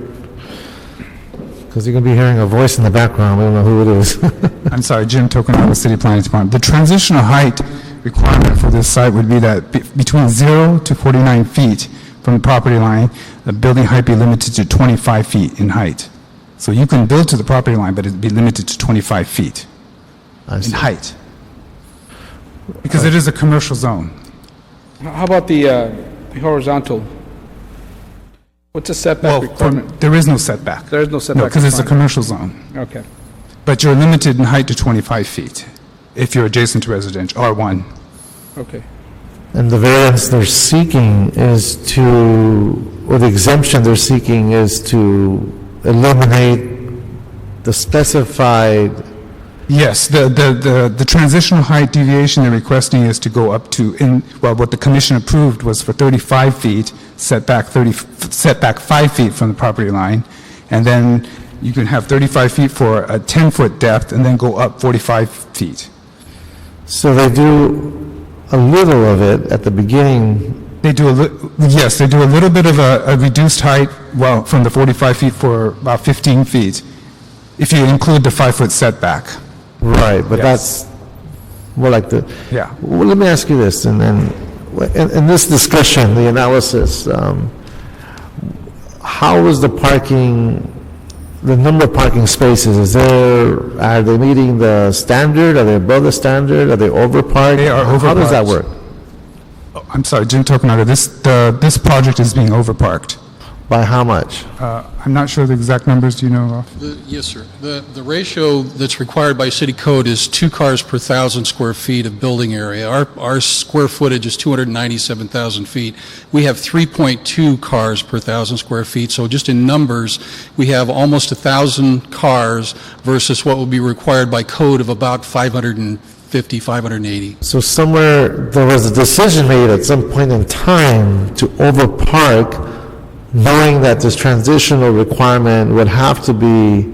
Because you're going to be hearing a voice in the background. We don't know who it is. I'm sorry, Jim Tokunaga, City Planning Department. The transitional height requirement for this site would be that between 0 to 49 feet from the property line, the building height be limited to 25 feet in height. So you can build to the property line, but it'd be limited to 25 feet in height. Because it is a commercial zone. How about the horizontal? What's the setback requirement? There is no setback. There is no setback. No, because it's a commercial zone. Okay. But you're limited in height to 25 feet if you're adjacent to residential, R1. Okay. And the variance they're seeking is to, or the exemption they're seeking is to eliminate the specified. Yes, the transitional height deviation they're requesting is to go up to, what the commission approved was for 35 feet, set back 5 feet from the property line, and then you can have 35 feet for a 10-foot depth, and then go up 45 feet. So they do a little of it at the beginning. They do yes, they do a little bit of a reduced height, from the 45 feet for about 15 feet, if you include the 5-foot setback. Right, but that's more like the. Yeah. Well, let me ask you this, and then in this discussion, the analysis, how is the parking? The number of parking spaces, are they meeting the standard? Are they above the standard? Are they overparked? They are overparked. How does that work? I'm sorry, Jim Tokunaga, this project is being overparked. By how much? I'm not sure the exact numbers. Do you know? Yes, sir. The ratio that's required by city code is 2 cars per 1,000 square feet of building area. Our square footage is 297,000 feet. We have 3.2 cars per 1,000 square feet. So just in numbers, we have almost 1,000 cars versus what would be required by code of about 550, 580. So somewhere there was a decision made at some point in time to overpark, knowing that this transitional requirement would have to be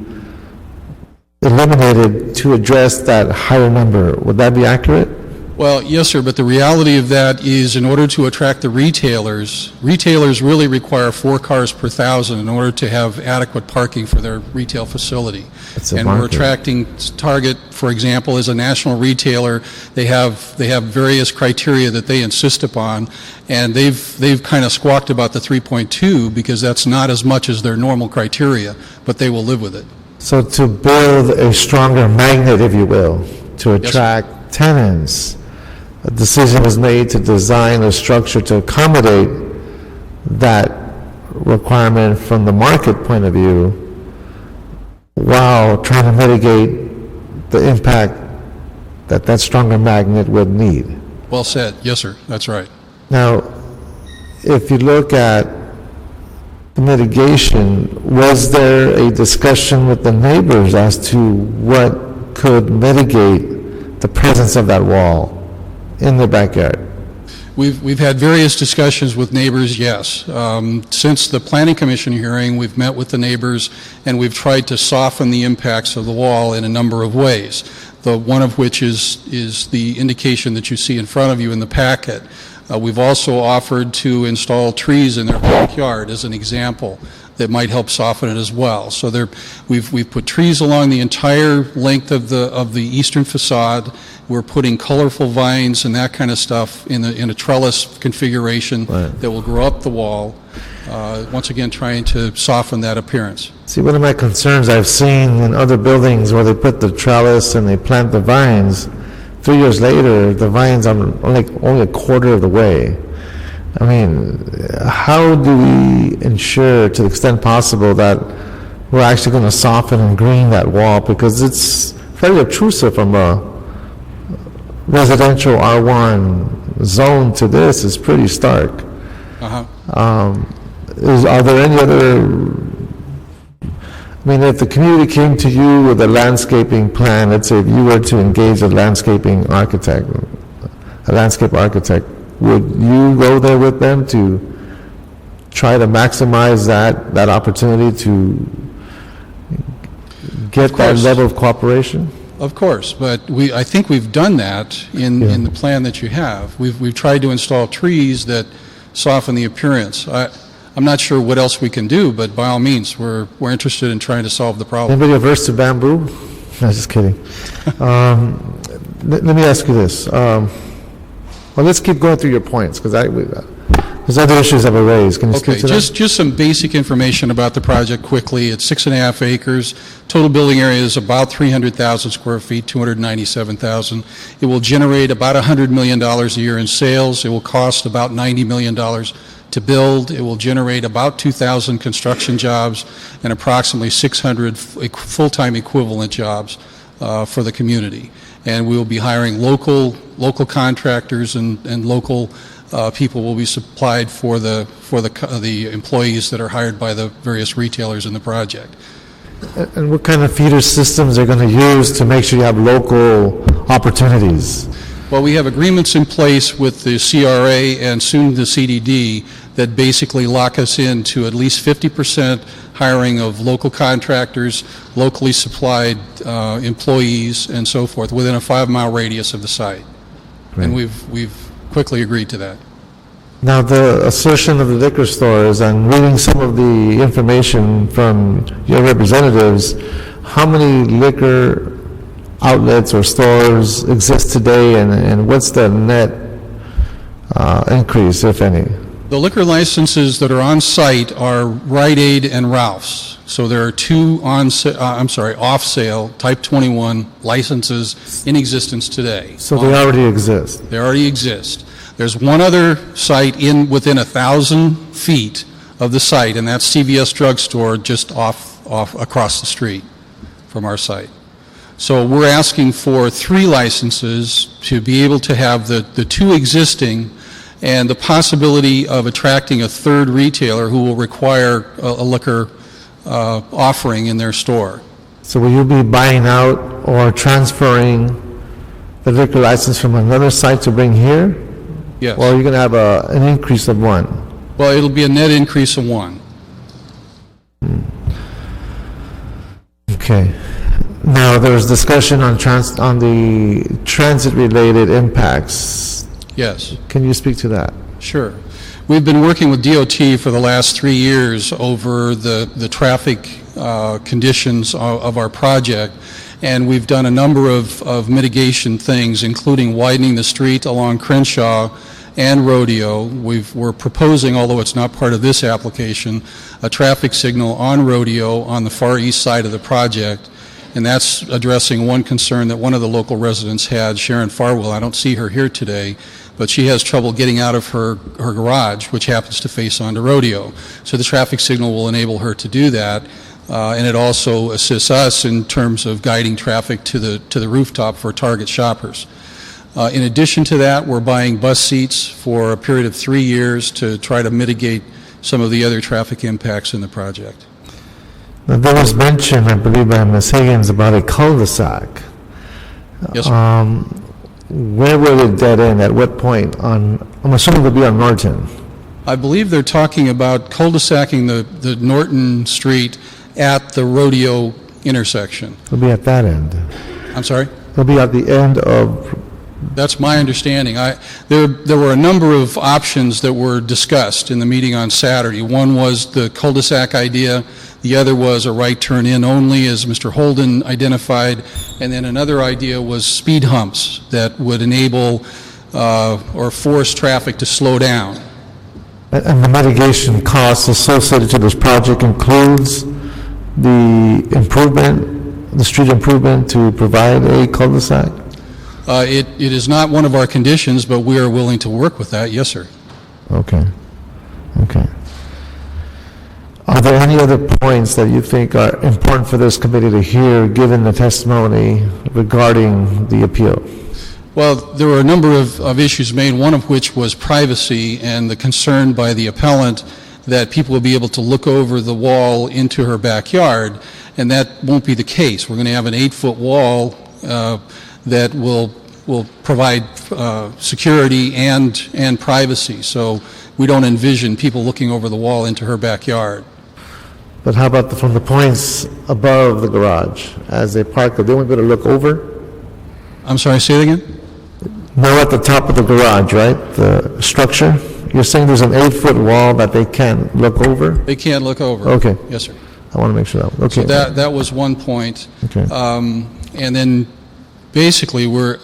eliminated to address that higher number. Would that be accurate? Well, yes, sir, but the reality of that is in order to attract the retailers really require 4 cars per 1,000 in order to have adequate parking for their retail facility. And we're attracting Target, for example, as a national retailer. They have various criteria that they insist upon, and they've kind of squawked about the 3.2 because that's not as much as their normal criteria, but they will live with it. So to build a stronger magnet, if you will, to attract tenants, a decision was made to design a structure to accommodate that requirement from the market point of view while trying to mitigate the impact that that stronger magnet would need. Well said. Yes, sir. That's right. Now, if you look at the mitigation, was there a discussion with the neighbors as to what could mitigate the presence of that wall in the backyard? We've had various discussions with neighbors, yes. Since the Planning Commission hearing, we've met with the neighbors and we've tried to soften the impacts of the wall in a number of ways. The one of which is the indication that you see in front of you in the packet. We've also offered to install trees in their backyard as an example that might help soften it as well. So we've put trees along the entire length of the eastern facade. We're putting colorful vines and that kind of stuff in a trellis configuration that will grow up the wall. Once again, trying to soften that appearance. See, one of my concerns I've seen in other buildings where they put the trellis and they plant the vines, 3 years later, the vines are only a quarter of the way. I mean, how do we ensure, to the extent possible, that we're actually going to soften and green that wall? Because it's very obtrusive from a residential R1 zone to this is pretty stark. Are there any other... I mean, if the community came to you with a landscaping plan, let's say if you were to engage a landscape architect, would you go there with them to try to maximize that opportunity to get that level of cooperation? Of course, but I think we've done that in the plan that you have. We've tried to install trees that soften the appearance. I'm not sure what else we can do, but by all means, we're interested in trying to solve the problem. Anybody averse to bamboo? No, just kidding. Let me ask you this. Well, let's keep going through your points, because there's other issues that were raised. Can you speak to that? Just some basic information about the project quickly. It's 6.5 acres. Total building area is about 300,000 square feet, 297,000. It will generate about $100 million a year in sales. It will cost about $90 million to build. It will generate about 2,000 construction jobs and approximately 600 full-time equivalent jobs for the community. And we will be hiring local contractors and local people will be supplied for the employees that are hired by the various retailers in the project. And what kind of feeder systems are going to use to make sure you have local opportunities? Well, we have agreements in place with the CRA and soon the CDD that basically lock us into at least 50% hiring of local contractors, locally supplied employees, and so forth within a 5-mile radius of the site. Right. And we've quickly agreed to that. Now, the assertion of the liquor stores, and reading some of the information from your representatives, how many liquor outlets or stores exist today, and what's the net increase, if any? The liquor licenses that are on site are Rite Aid and Ralph's. So there are 2 off-sale Type 21 licenses in existence today. So they already exist? They already exist. There's one other site within 1,000 feet of the site, and that's CVS Drugstore just off across the street from our site. So we're asking for 3 licenses to be able to have the 2 existing and the possibility of attracting a 3rd retailer who will require a liquor offering in their store. So will you be buying out or transferring the liquor license from another site to bring here? Yes. Or are you going to have an increase of 1? Well, it'll be a net increase of 1. Okay. Now, there was discussion on the transit-related impacts. Yes. Can you speak to that? Sure. We've been working with DOT for the last 3 years over the traffic conditions of our project, and we've done a number of mitigation things, including widening the street along Crenshaw and Rodeo. We're proposing, although it's not part of this application, a traffic signal on Rodeo on the far east side of the project, and that's addressing one concern that one of the local residents had, Sharon Farwell. I don't see her here today, but she has trouble getting out of her garage, which happens to face onto Rodeo. So the traffic signal will enable her to do that, and it also assists us in terms of guiding traffic to the rooftop for target shoppers. In addition to that, we're buying bus seats for a period of 3 years to try to mitigate some of the other traffic impacts in the project. Now, there was mention, I believe, by Ms. Higgins about a cul-de-sac. Yes, sir. Where will it dead end? At what point? I'm assuming it'll be on Norton. I believe they're talking about cul-de-sacing the Norton Street at the Rodeo intersection. It'll be at that end. I'm sorry? It'll be at the end of... That's my understanding. There were a number of options that were discussed in the meeting on Saturday. One was the cul-de-sac idea. The other was a right turn in only, as Mr. Holden identified. And then another idea was speed humps that would enable or force traffic to slow down. And the mitigation costs associated to this project includes the improvement, the street improvement to provide a cul-de-sac? It is not one of our conditions, but we are willing to work with that. Yes, sir. Okay. Okay. Are there any other points that you think are important for this committee to hear, given the testimony regarding the appeal? Well, there were a number of issues made, one of which was privacy and the concern by the appellant that people will be able to look over the wall into her backyard, and that won't be the case. We're going to have an 8-foot wall that will provide security and privacy. So we don't envision people looking over the wall into her backyard. But how about from the points above the garage as they park? They won't be able to look over? I'm sorry, say it again? No, at the top of the garage, right? The structure? You're saying there's an 8-foot wall that they can't look over? They can't look over. Okay. Yes, sir. I want to make sure that. Okay. So that was one point. Okay. And then basically we're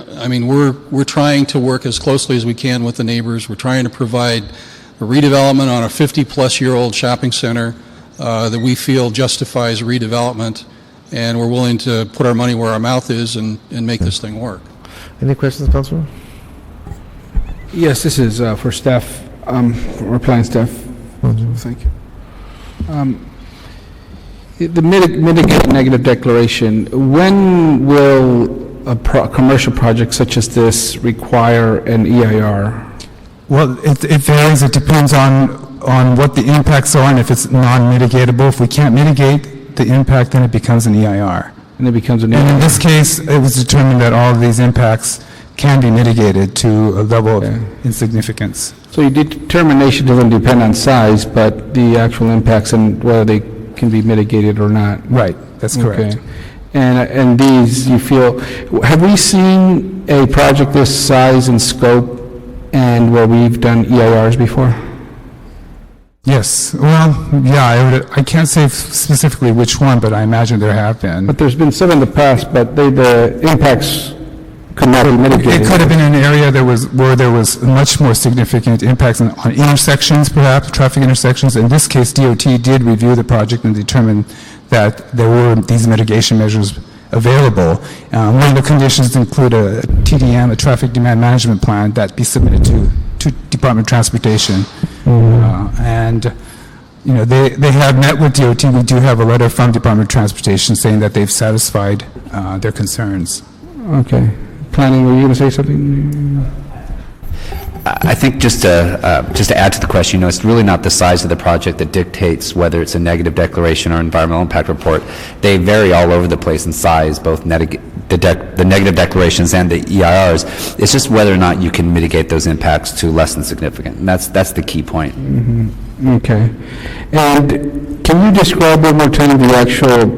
trying to work as closely as we can with the neighbors. We're trying to provide a redevelopment on a 50-plus-year-old shopping center that we feel justifies redevelopment, and we're willing to put our money where our mouth is and make this thing work. Any questions, Councilman? Yes, this is for staff, replying staff. Thank you. The mitigate negative declaration, when will a commercial project such as this require an EIR? Well, it varies. It depends on what the impacts are and if it's non-mitigatable. If we can't mitigate the impact, then it becomes an EIR. And it becomes an EIR. And in this case, it was determined that all of these impacts can be mitigated to a level of insignificance. So your determination doesn't depend on size, but the actual impacts and whether they can be mitigated or not. Right, that's correct. Okay. And these, you feel, have we seen a project this size and scope and where we've done EIRs before? Yes. Well, yeah, I can't say specifically which one, but I imagine there have been. But there's been some in the past, but the impacts could not be mitigated. It could have been an area where there was much more significant impacts on intersections, perhaps, traffic intersections. In this case, DOT did review the project and determined that there were these mitigation measures available. One of the conditions include a TDM, a traffic demand management plan, that be submitted to Department of Transportation. And they have met with DOT. We do have a letter from Department of Transportation saying that they've satisfied their concerns. Okay. Planning, were you going to say something? I think just to add to the question, it's really not the size of the project that dictates whether it's a negative declaration or environmental impact report. They vary all over the place in size, both the negative declarations and the EIRs. It's just whether or not you can mitigate those impacts to less than significant. And that's the key point. Mm-hmm. Okay. And can you describe one more time the actual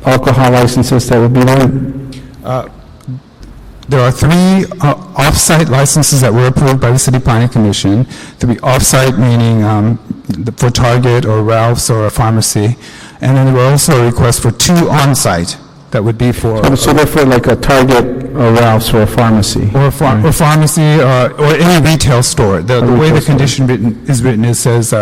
alcohol licenses that would be there? There are 3 off-site licenses that were approved by the City Planning Commission. 3 off-site meaning for Target or Ralph's or a pharmacy. And then there were also a request for 2 on-site that would be for... So they're for like a Target or Ralph's or a pharmacy? Or pharmacy or any retail store. The way the condition is written, it says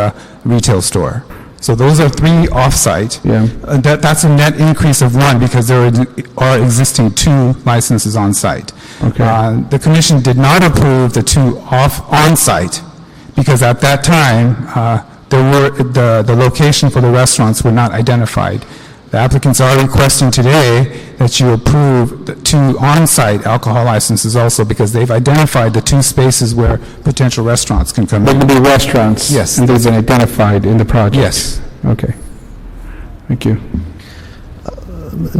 retail store. So those are 3 off-site. Yeah. That's a net increase of 1 because there are existing 2 licenses on-site. Okay. The commission did not approve the 2 on-site because at that time the location for the restaurants were not identified. The applicants are requesting today that you approve the 2 on-site alcohol licenses also because they've identified the 2 spaces where potential restaurants can come in. There will be restaurants? Yes. And they've been identified in the project? Yes. Okay. Thank you.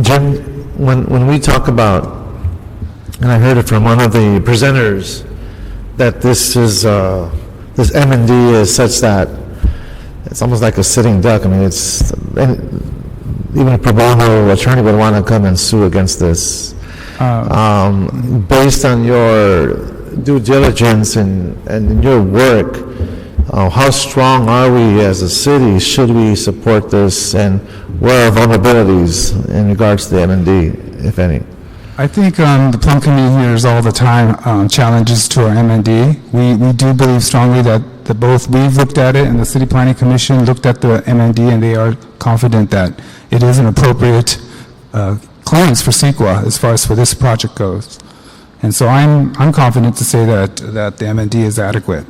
Jim, when we talk about, and I heard it from one of the presenters, that this M&D is such that it's almost like a sitting duck. I mean, even a pro bono attorney would want to come and sue against this. Based on your due diligence and your work, how strong are we as a city? Should we support this? And where are vulnerabilities in regards to the M&D, if any? I think the Plum Committee hears all the time challenges to our M&D. We do believe strongly that both we've looked at it and the City Planning Commission looked at the M&D, and they are confident that it is an appropriate clearance for CEQA as far as for this project goes. And so I'm confident to say that the M&D is adequate.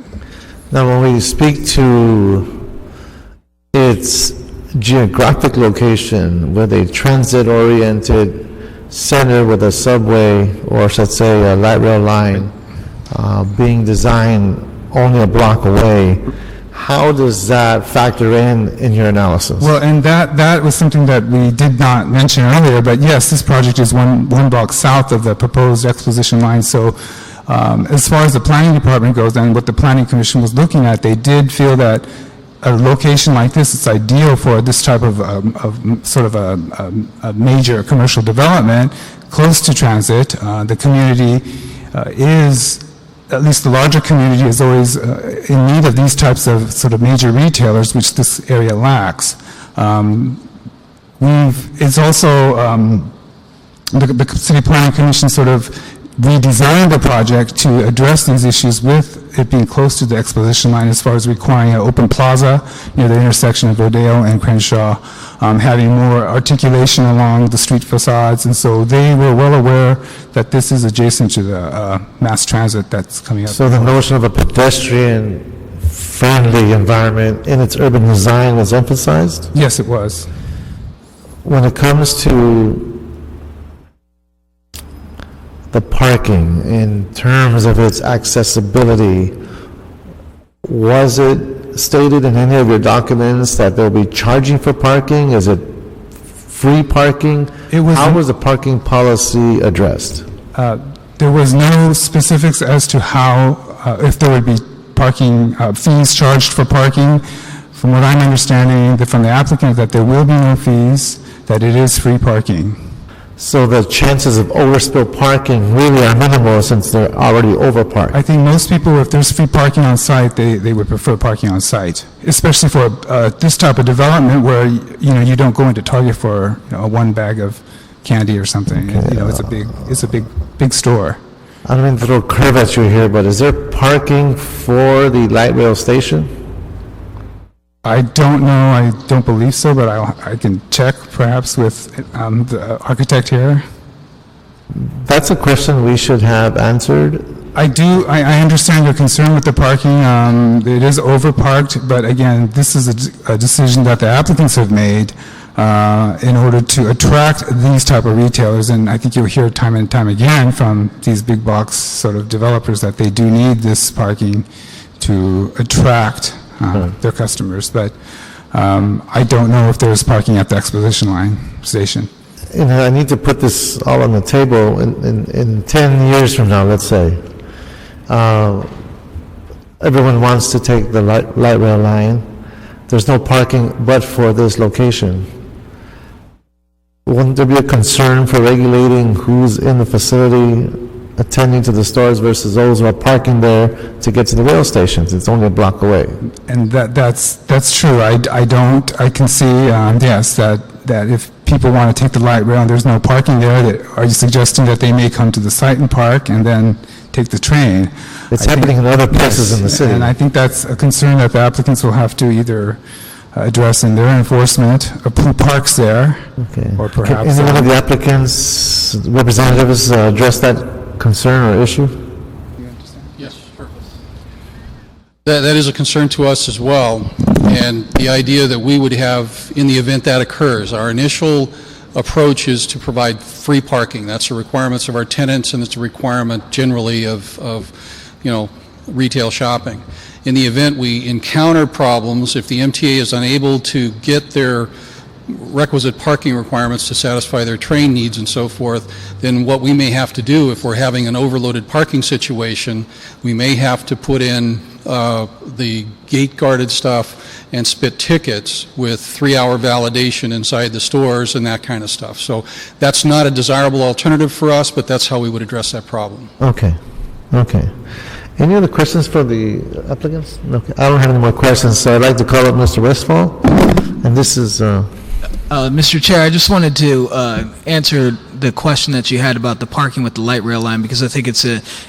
Now, when we speak to its geographic location with a transit-oriented center with a subway or, let's say, a light rail line being designed only a block away, how does that factor in your analysis? Well, and that was something that we did not mention earlier, but yes, this project is one block south of the proposed exposition line. So as far as the planning department goes and what the planning commission was looking at, they did feel that a location like this is ideal for this type of sort of a major commercial development close to transit. The community is, at least the larger community, is always in need of these types of sort of major retailers, which this area lacks. It's also the City Planning Commission sort of redesigned the project to address these issues with it being close to the exposition line as far as requiring an open plaza near the intersection of Rodeo and Crenshaw, having more articulation along the street facades, and so they were well aware that this is adjacent to the mass transit that's coming up. So the notion of a pedestrian-friendly environment in its urban design was emphasized? Yes, it was. When it comes to the parking, in terms of its accessibility, was it stated in any of your documents that they'll be charging for parking? Is it free parking? How was the parking policy addressed? There was no specifics as to how, if there would be parking fees charged for parking. From what I'm understanding from the applicant, that there will be no fees, that it is free parking. So the chances of overspill parking really are minimal since they're already overparked. I think most people, if there's free parking on site, they would prefer parking on site, especially for this type of development where you don't go into Target for one bag of candy or something. Okay. It's a big store. I don't mean to throw a curve at you here, but is there parking for the light rail station? I don't know. I don't believe so, but I can check perhaps with the architect here. That's a question we should have answered I understand your concern with the parking. It is overparked, but again, this is a decision that the applicants have made in order to attract these type of retailers, and I think you'll hear time and time again from these big box sort of developers that they do need this parking to attract their customers, but I don't know if there's parking at the exposition line station. You know, I need to put this all on the table. In 10 years from now, let's say, everyone wants to take the light rail line. There's no parking but for this location. Wouldn't there be a concern for regulating who's in the facility attending to the stores versus those who are parking there to get to the rail stations? It's only a block away. And that's true. I can see, yes, that if people want to take the light rail and there's no parking there, are you suggesting that they may come to the site and park and then take the train? It's happening in other places in the city. And I think that's a concern that the applicants will have to either address in their enforcement of who parks there, or perhaps... Can any one of the applicants' representatives address that concern or issue? Yes, sure. That is a concern to us as well, and the idea that we would have, in the event that occurs, our initial approach is to provide free parking. That's the requirements of our tenants, and it's a requirement generally of retail shopping. In the event we encounter problems, if the MTA is unable to get their requisite parking requirements to satisfy their train needs and so forth, then what we may have to do, if we're having an overloaded parking situation, we may have to put in the gate-guarded stuff and spit tickets with 3-hour validation inside the stores and that kind of stuff. So that's not a desirable alternative for us, but that's how we would address that problem. Okay. Any other questions for the applicants? Okay. I don't have any more questions, so I'd like to call up Mr. Westfall. And this is... Mr. Chair, I just wanted to answer the question that you had about the parking with the light rail line, because I think it's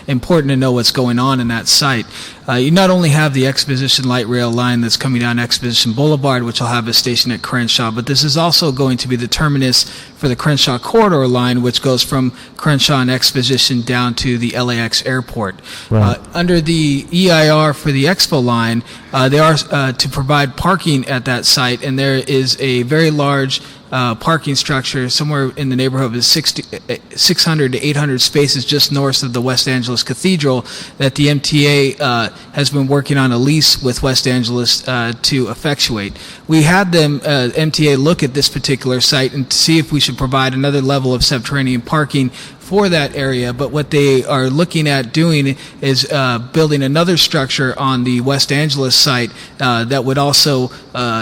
important to know what's going on in that site. You not only have the Exposition light rail line that's coming down Exposition Boulevard, which will have a station at Crenshaw, but this is also going to be the terminus for the Crenshaw Corridor line, which goes from Crenshaw and Exposition down to the LAX airport. Right. Under the EIR for the Expo line, they are to provide parking at that site, and there is a very large parking structure somewhere in the neighborhood of 600 to 800 spaces just north of the West Angeles Cathedral that the MTA has been working on a lease with West Angeles to effectuate. We had them, MTA, look at this particular site and see if we should provide another level of subterranean parking for that area, but what they are looking at doing is building another structure on the West Angeles site that would also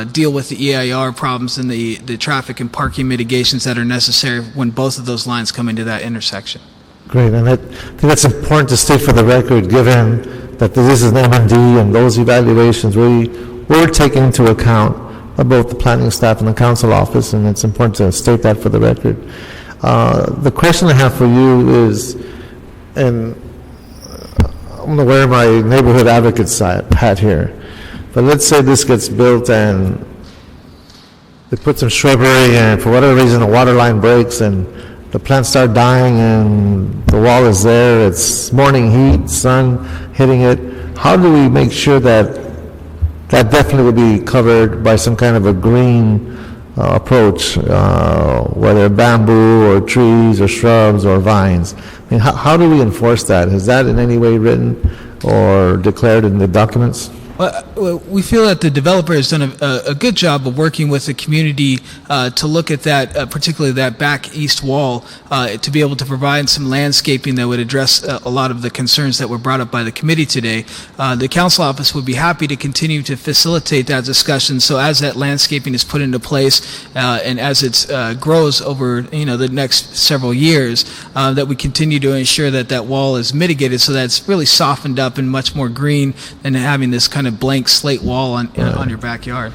deal with the EIR problems and the traffic and parking mitigations that are necessary when both of those lines come into that intersection. Great, and I think that's important to state for the record, given that this is an M&D and those evaluations we're taking into account by both the planning staff and the council office, and it's important to state that for the record. The question I have for you is, and I'm going to wear my neighborhood advocate hat here, but let's say this gets built and they put some shrubbery and for whatever reason the water line breaks and the plants start dying and the wall is there, it's morning heat, sun hitting it. How do we make sure that definitely would be covered by some kind of a green approach, whether bamboo or trees or shrubs or vines? I mean, how do we enforce that? Is that in any way written or declared in the documents? Well, we feel that the developer has done a good job of working with the community to look at that, particularly that back east wall, to be able to provide some landscaping that would address a lot of the concerns that were brought up by the committee today. The council office would be happy to continue to facilitate that discussion. So as that landscaping is put into place and as it grows over the next several years, that we continue to ensure that that wall is mitigated so that it's really softened up and much more green than having this kind of blank slate wall on your backyard.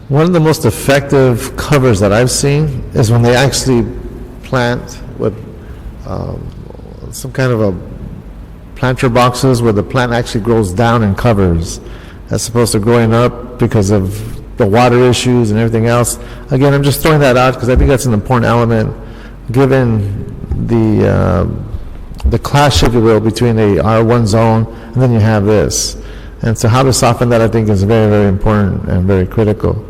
One of the most effective covers that I've seen is when they actually plant with some kind of a planter boxes where the plant actually grows down and covers as opposed to growing up because of the water issues and everything else. Again, I'm just throwing that out because I think that's an important element given the the clash, if you will, between a R1 zone and then you have this. And so how to soften that, I think, is very, very important and very critical.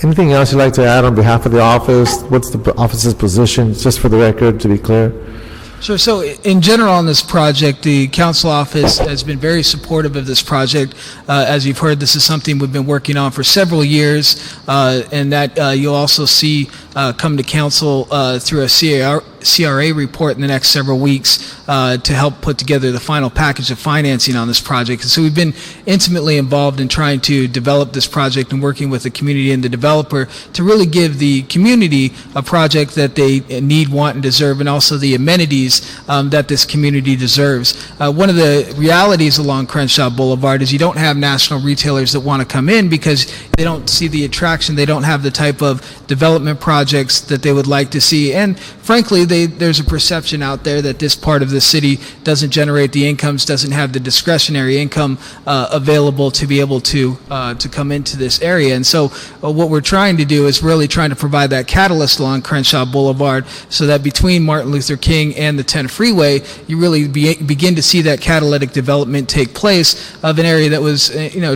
Anything else you'd like to add on behalf of the office? What's the office's position, just for the record, to be clear? Sure. So in general on this project, the council office has been very supportive of this project. As you've heard, this is something we've been working on for several years, and that you'll also see come to council through a CRA report in the next several weeks to help put together the final package of financing on this project. And so we've been intimately involved in trying to develop this project and working with the community and the developer to really give the community a project that they need, want, and deserve, and also the amenities that this community deserves. One of the realities along Crenshaw Boulevard is you don't have national retailers that want to come in because they don't see the attraction, they don't have the type of development projects that they would like to see, and frankly, there's a perception out there that this part of the city doesn't generate the incomes, doesn't have the discretionary income available to be able to come into this area. And so what we're trying to do is really trying to provide that catalyst along Crenshaw Boulevard so that between Martin Luther King and the 10 freeway, you really begin to see that catalytic development take place of an area that was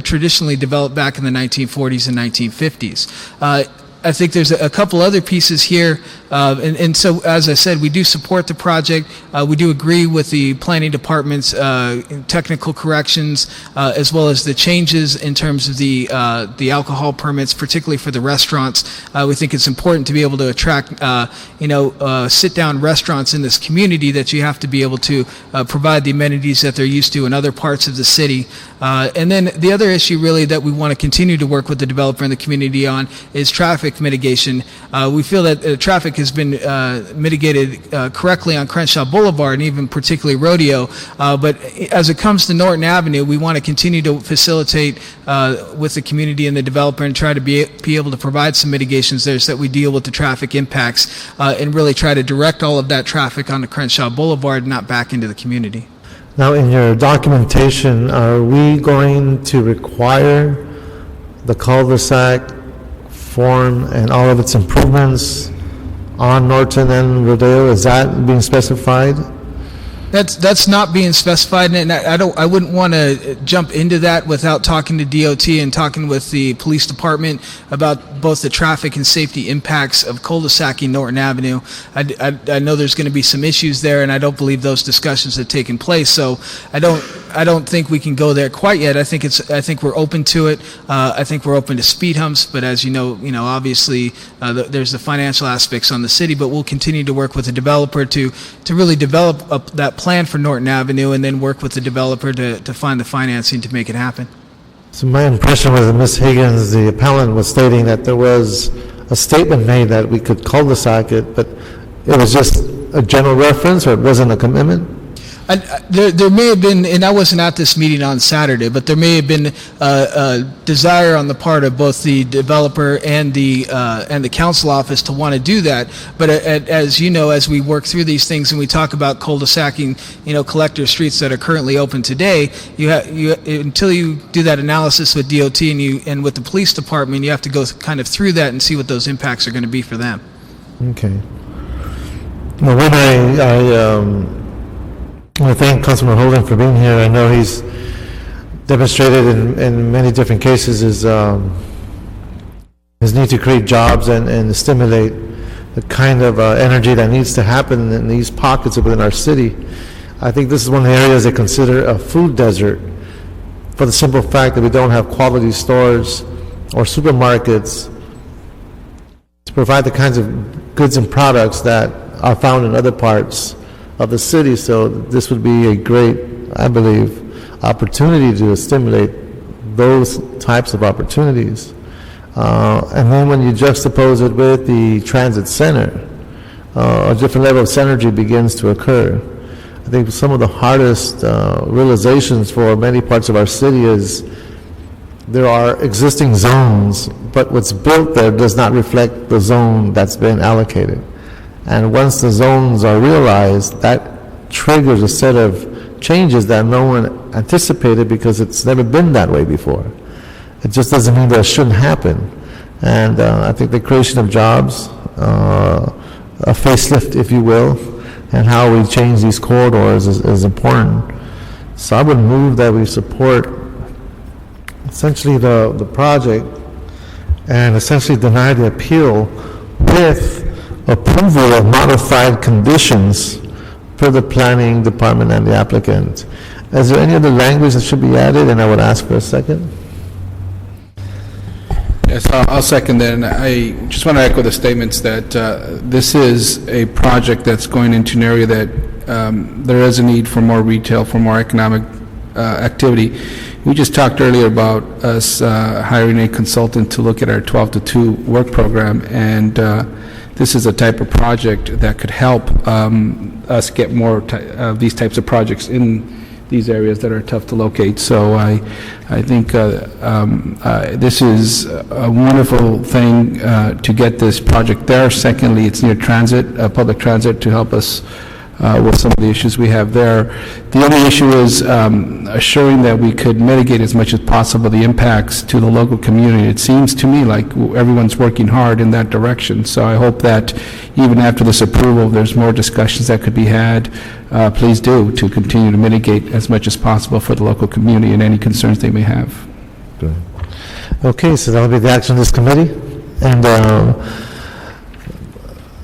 traditionally developed back in the 1940s and 1950s. I think there's a couple other pieces here, and so as I said, we do support the project. We do agree with the planning department's technical corrections, as well as the changes in terms of the alcohol permits, particularly for the restaurants. We think it's important to be able to attract, sit-down restaurants in this community, that you have to be able to provide the amenities that they're used to in other parts of the city. And then the other issue really that we want to continue to work with the developer and the community on is traffic mitigation. We feel that traffic has been mitigated correctly on Crenshaw Boulevard and even particularly Rodeo, but as it comes to Norton Avenue, we want to continue to facilitate with the community and the developer and try to be able to provide some mitigations there so that we deal with the traffic impacts and really try to direct all of that traffic onto Crenshaw Boulevard, not back into the community. Now, in your documentation, are we going to require the cul-de-sac form and all of its improvements on Norton and Rodeo? Is that being specified? That's not being specified, and I wouldn't want to jump into that without talking to DOT and talking with the police department about both the traffic and safety impacts of cul-de-sacing Norton Avenue. I know there's going to be some issues there, and I don't believe those discussions have taken place. So I don't think we can go there quite yet. I think we're open to it. I think we're open to speed humps, but as you know, obviously there's the financial aspects on the city. But we'll continue to work with the developer to really develop that plan for Norton Avenue, and then work with the developer to find the financing to make it happen. So my impression was that Ms. Higgins, the appellant, was stating that there was a statement made that we could cul-de-sac it, but it was just a general reference, or it wasn't a commitment? There may have been, and I wasn't at this meeting on Saturday, but there may have been a desire on the part of both the developer and the council office to want to do that. But as you know, as we work through these things and we talk about cul-de-sacing, collector streets that are currently open today, until you do that analysis with DOT and with the police department, you have to go kind of through that and see what those impacts are going to be for them. Okay. Well, when I want to thank Councilman Holden for being here. I know he's demonstrated in many different cases his need to create jobs and stimulate the kind of energy that needs to happen in these pockets within our city. I think this is one of the areas they consider a food desert for the simple fact that we don't have quality stores or supermarkets to provide the kinds of goods and products that are found in other parts of the city. So this would be a great, I believe, opportunity to stimulate those types of opportunities. And then when you juxtapose it with the transit center, a different level of synergy begins to occur. I think some of the hardest realizations for many parts of our city is there are existing zones, but what's built there does not reflect the zone that's been allocated. And once the zones are realized, that triggers a set of changes that no one anticipated because it's never been that way before. It just doesn't mean that it shouldn't happen. And I think the creation of jobs, a facelift, if you will, and how we change these corridors is important. So I would move that we support essentially the project and essentially deny the appeal with approval of modified conditions for the planning department and the applicant. Is there any other language that should be added? And I would ask for a second. Yes, I'll second that, and I just want to echo the statements that this is a project that's going into an area that there is a need for more retail, for more economic activity. We just talked earlier about us hiring a consultant to look at our 12 to 2 work program, and this is a type of project that could help us get more of these types of projects in these areas that are tough to locate. So I think this is a wonderful thing to get this project there. Secondly, it's near transit, public transit, to help us with some of the issues we have there. The only issue is assuring that we could mitigate as much as possible the impacts to the local community. It seems to me like everyone's working hard in that direction. So I hope that even after this approval, there's more discussions that could be had. Please do, to continue to mitigate as much as possible for the local community and any concerns they may have. Good. Okay, so that will be the action of this committee. And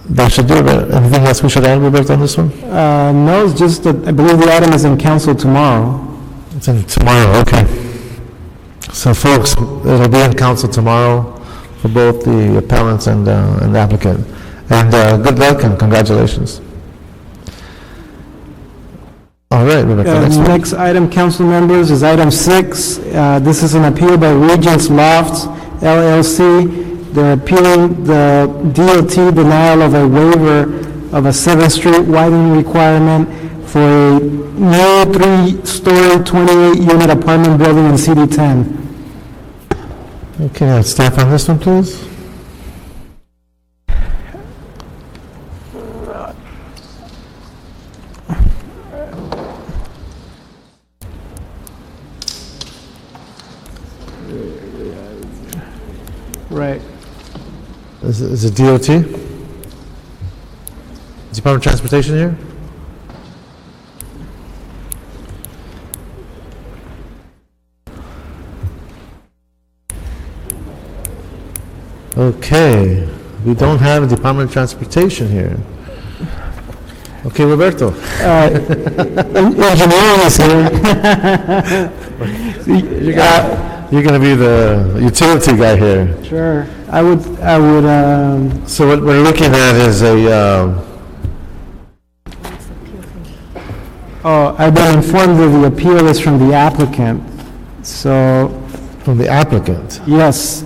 that should do it. Anything else we should add, Roberto, on this one? No, it's just that I believe the item is in council tomorrow. It's in tomorrow, okay. So folks, it'll be in council tomorrow for both the appellants and the applicant. And good luck and congratulations. All right, Rebecca, next item, council members, is item 6. This is an appeal by Regents Lofts, LLC. They're appealing the DOT denial of a waiver of a 7th Street widening requirement for a new 3-story, 28-unit apartment building in CD10. Okay, staff on this one, please. Right. Is it DOT? Department of Transportation here? Okay, we don't have a Department of Transportation here. Okay, Roberto. Engineering is here. You're going to be the utility guy here. Sure. I would. So what we're looking at is I've been informed that the appeal is from the applicant. So. From the applicant? Yes.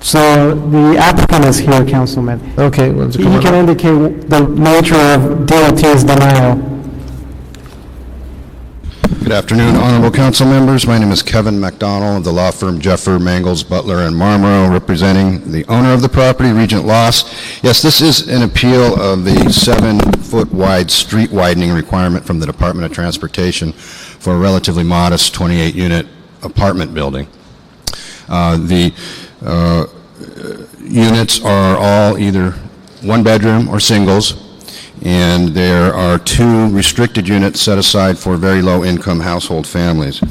So the applicant is here, Councilman. Okay. He can indicate the nature of DOT's denial. Good afternoon, honorable council members. My name is Kevin McDonald of the law firm Jeffer, Mangles, Butler, and Marmoro, representing the owner of the property, Regent Lofts. Yes, this is an appeal of the 7-foot wide street widening requirement from the Department of Transportation for a relatively modest 28-unit apartment building. The units are all either one-bedroom or singles, and there are 2 restricted units set aside for very low-income household families.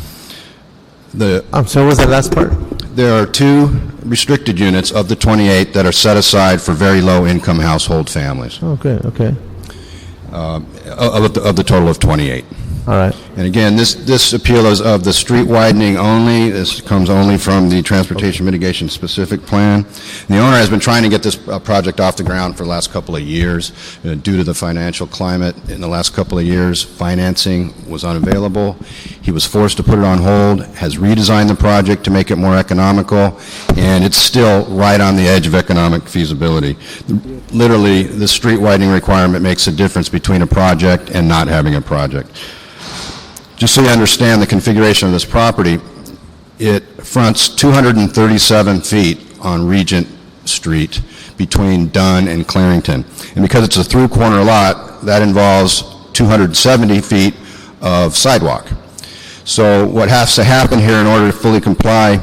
I'm sorry, what was that last part? There are 2 restricted units of the 28 that are set aside for very low-income household families. Okay, okay. Of the total of 28. All right. And again, this appeal is of the street widening only. This comes only from the Transportation Mitigation Specific Plan. And the owner has been trying to get this project off the ground for the last couple of years. Due to the financial climate in the last couple of years, financing was unavailable. He was forced to put it on hold, has redesigned the project to make it more economical, and it's still right on the edge of economic feasibility. Literally, the street widening requirement makes a difference between a project and not having a project. Just so you understand the configuration of this property, it fronts 237 feet on Regent Street between Dunn and Clarington. And because it's a through corner lot, that involves 270 feet of sidewalk. So what has to happen here in order to fully comply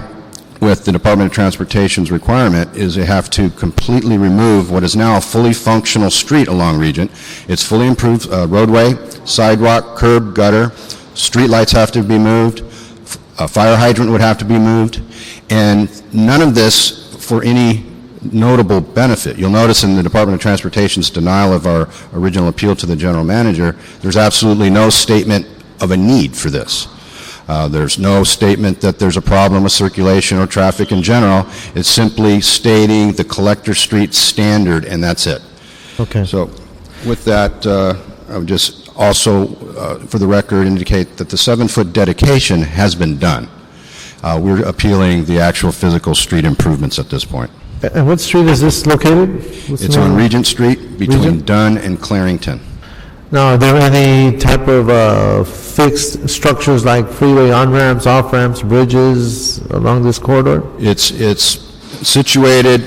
with the Department of Transportation's requirement is they have to completely remove what is now a fully functional street along Regent. It's fully improved roadway, sidewalk, curb, gutter, street lights have to be moved, a fire hydrant would have to be moved, and none of this for any notable benefit. You'll notice in the Department of Transportation's denial of our original appeal to the general manager, there's absolutely no statement of a need for this. There's no statement that there's a problem with circulation or traffic in general. It's simply stating the collector street standard, and that's it. Okay. So with that, I would just also, for the record, indicate that the 7-foot dedication has been done. We're appealing the actual physical street improvements at this point. And what street is this located? It's on Regent Street between Dunn and Clarington. Now, are there any type of fixed structures like freeway on-ramps, off-ramps, bridges along this corridor? It's situated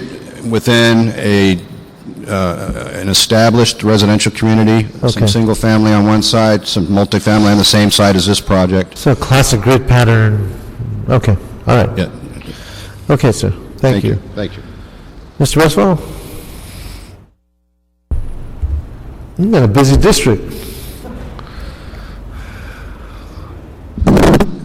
within an established residential community, some single family on one side, some multifamily on the same side as this project. So a classic grid pattern. Okay, all right. Yeah. Okay, sir. Thank you. Thank you. Mr. Westphal? You've got a busy district.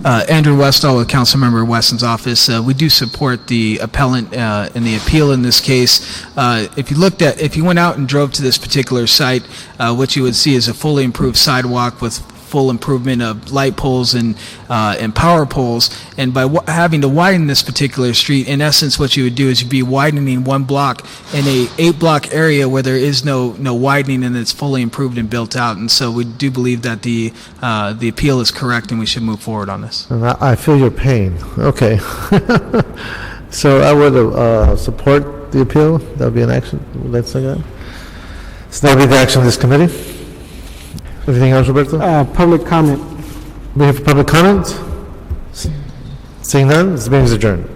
Andrew Westall with Councilmember Weston's office. We do support the appellant in the appeal in this case. If you went out and drove to this particular site, what you would see is a fully improved sidewalk with full improvement of light poles and power poles. And by having to widen this particular street, in essence, what you would do is you'd be widening one block in a 8-block area where there is no widening, and it's fully improved and built out. And so we do believe that the appeal is correct, and we should move forward on this. And I feel your pain. Okay. So I would support the appeal. That would be an action. Let's say that. So that would be the action of this committee. Anything else, Roberto? Public comment. We have public comment? Seeing none, this meeting is adjourned.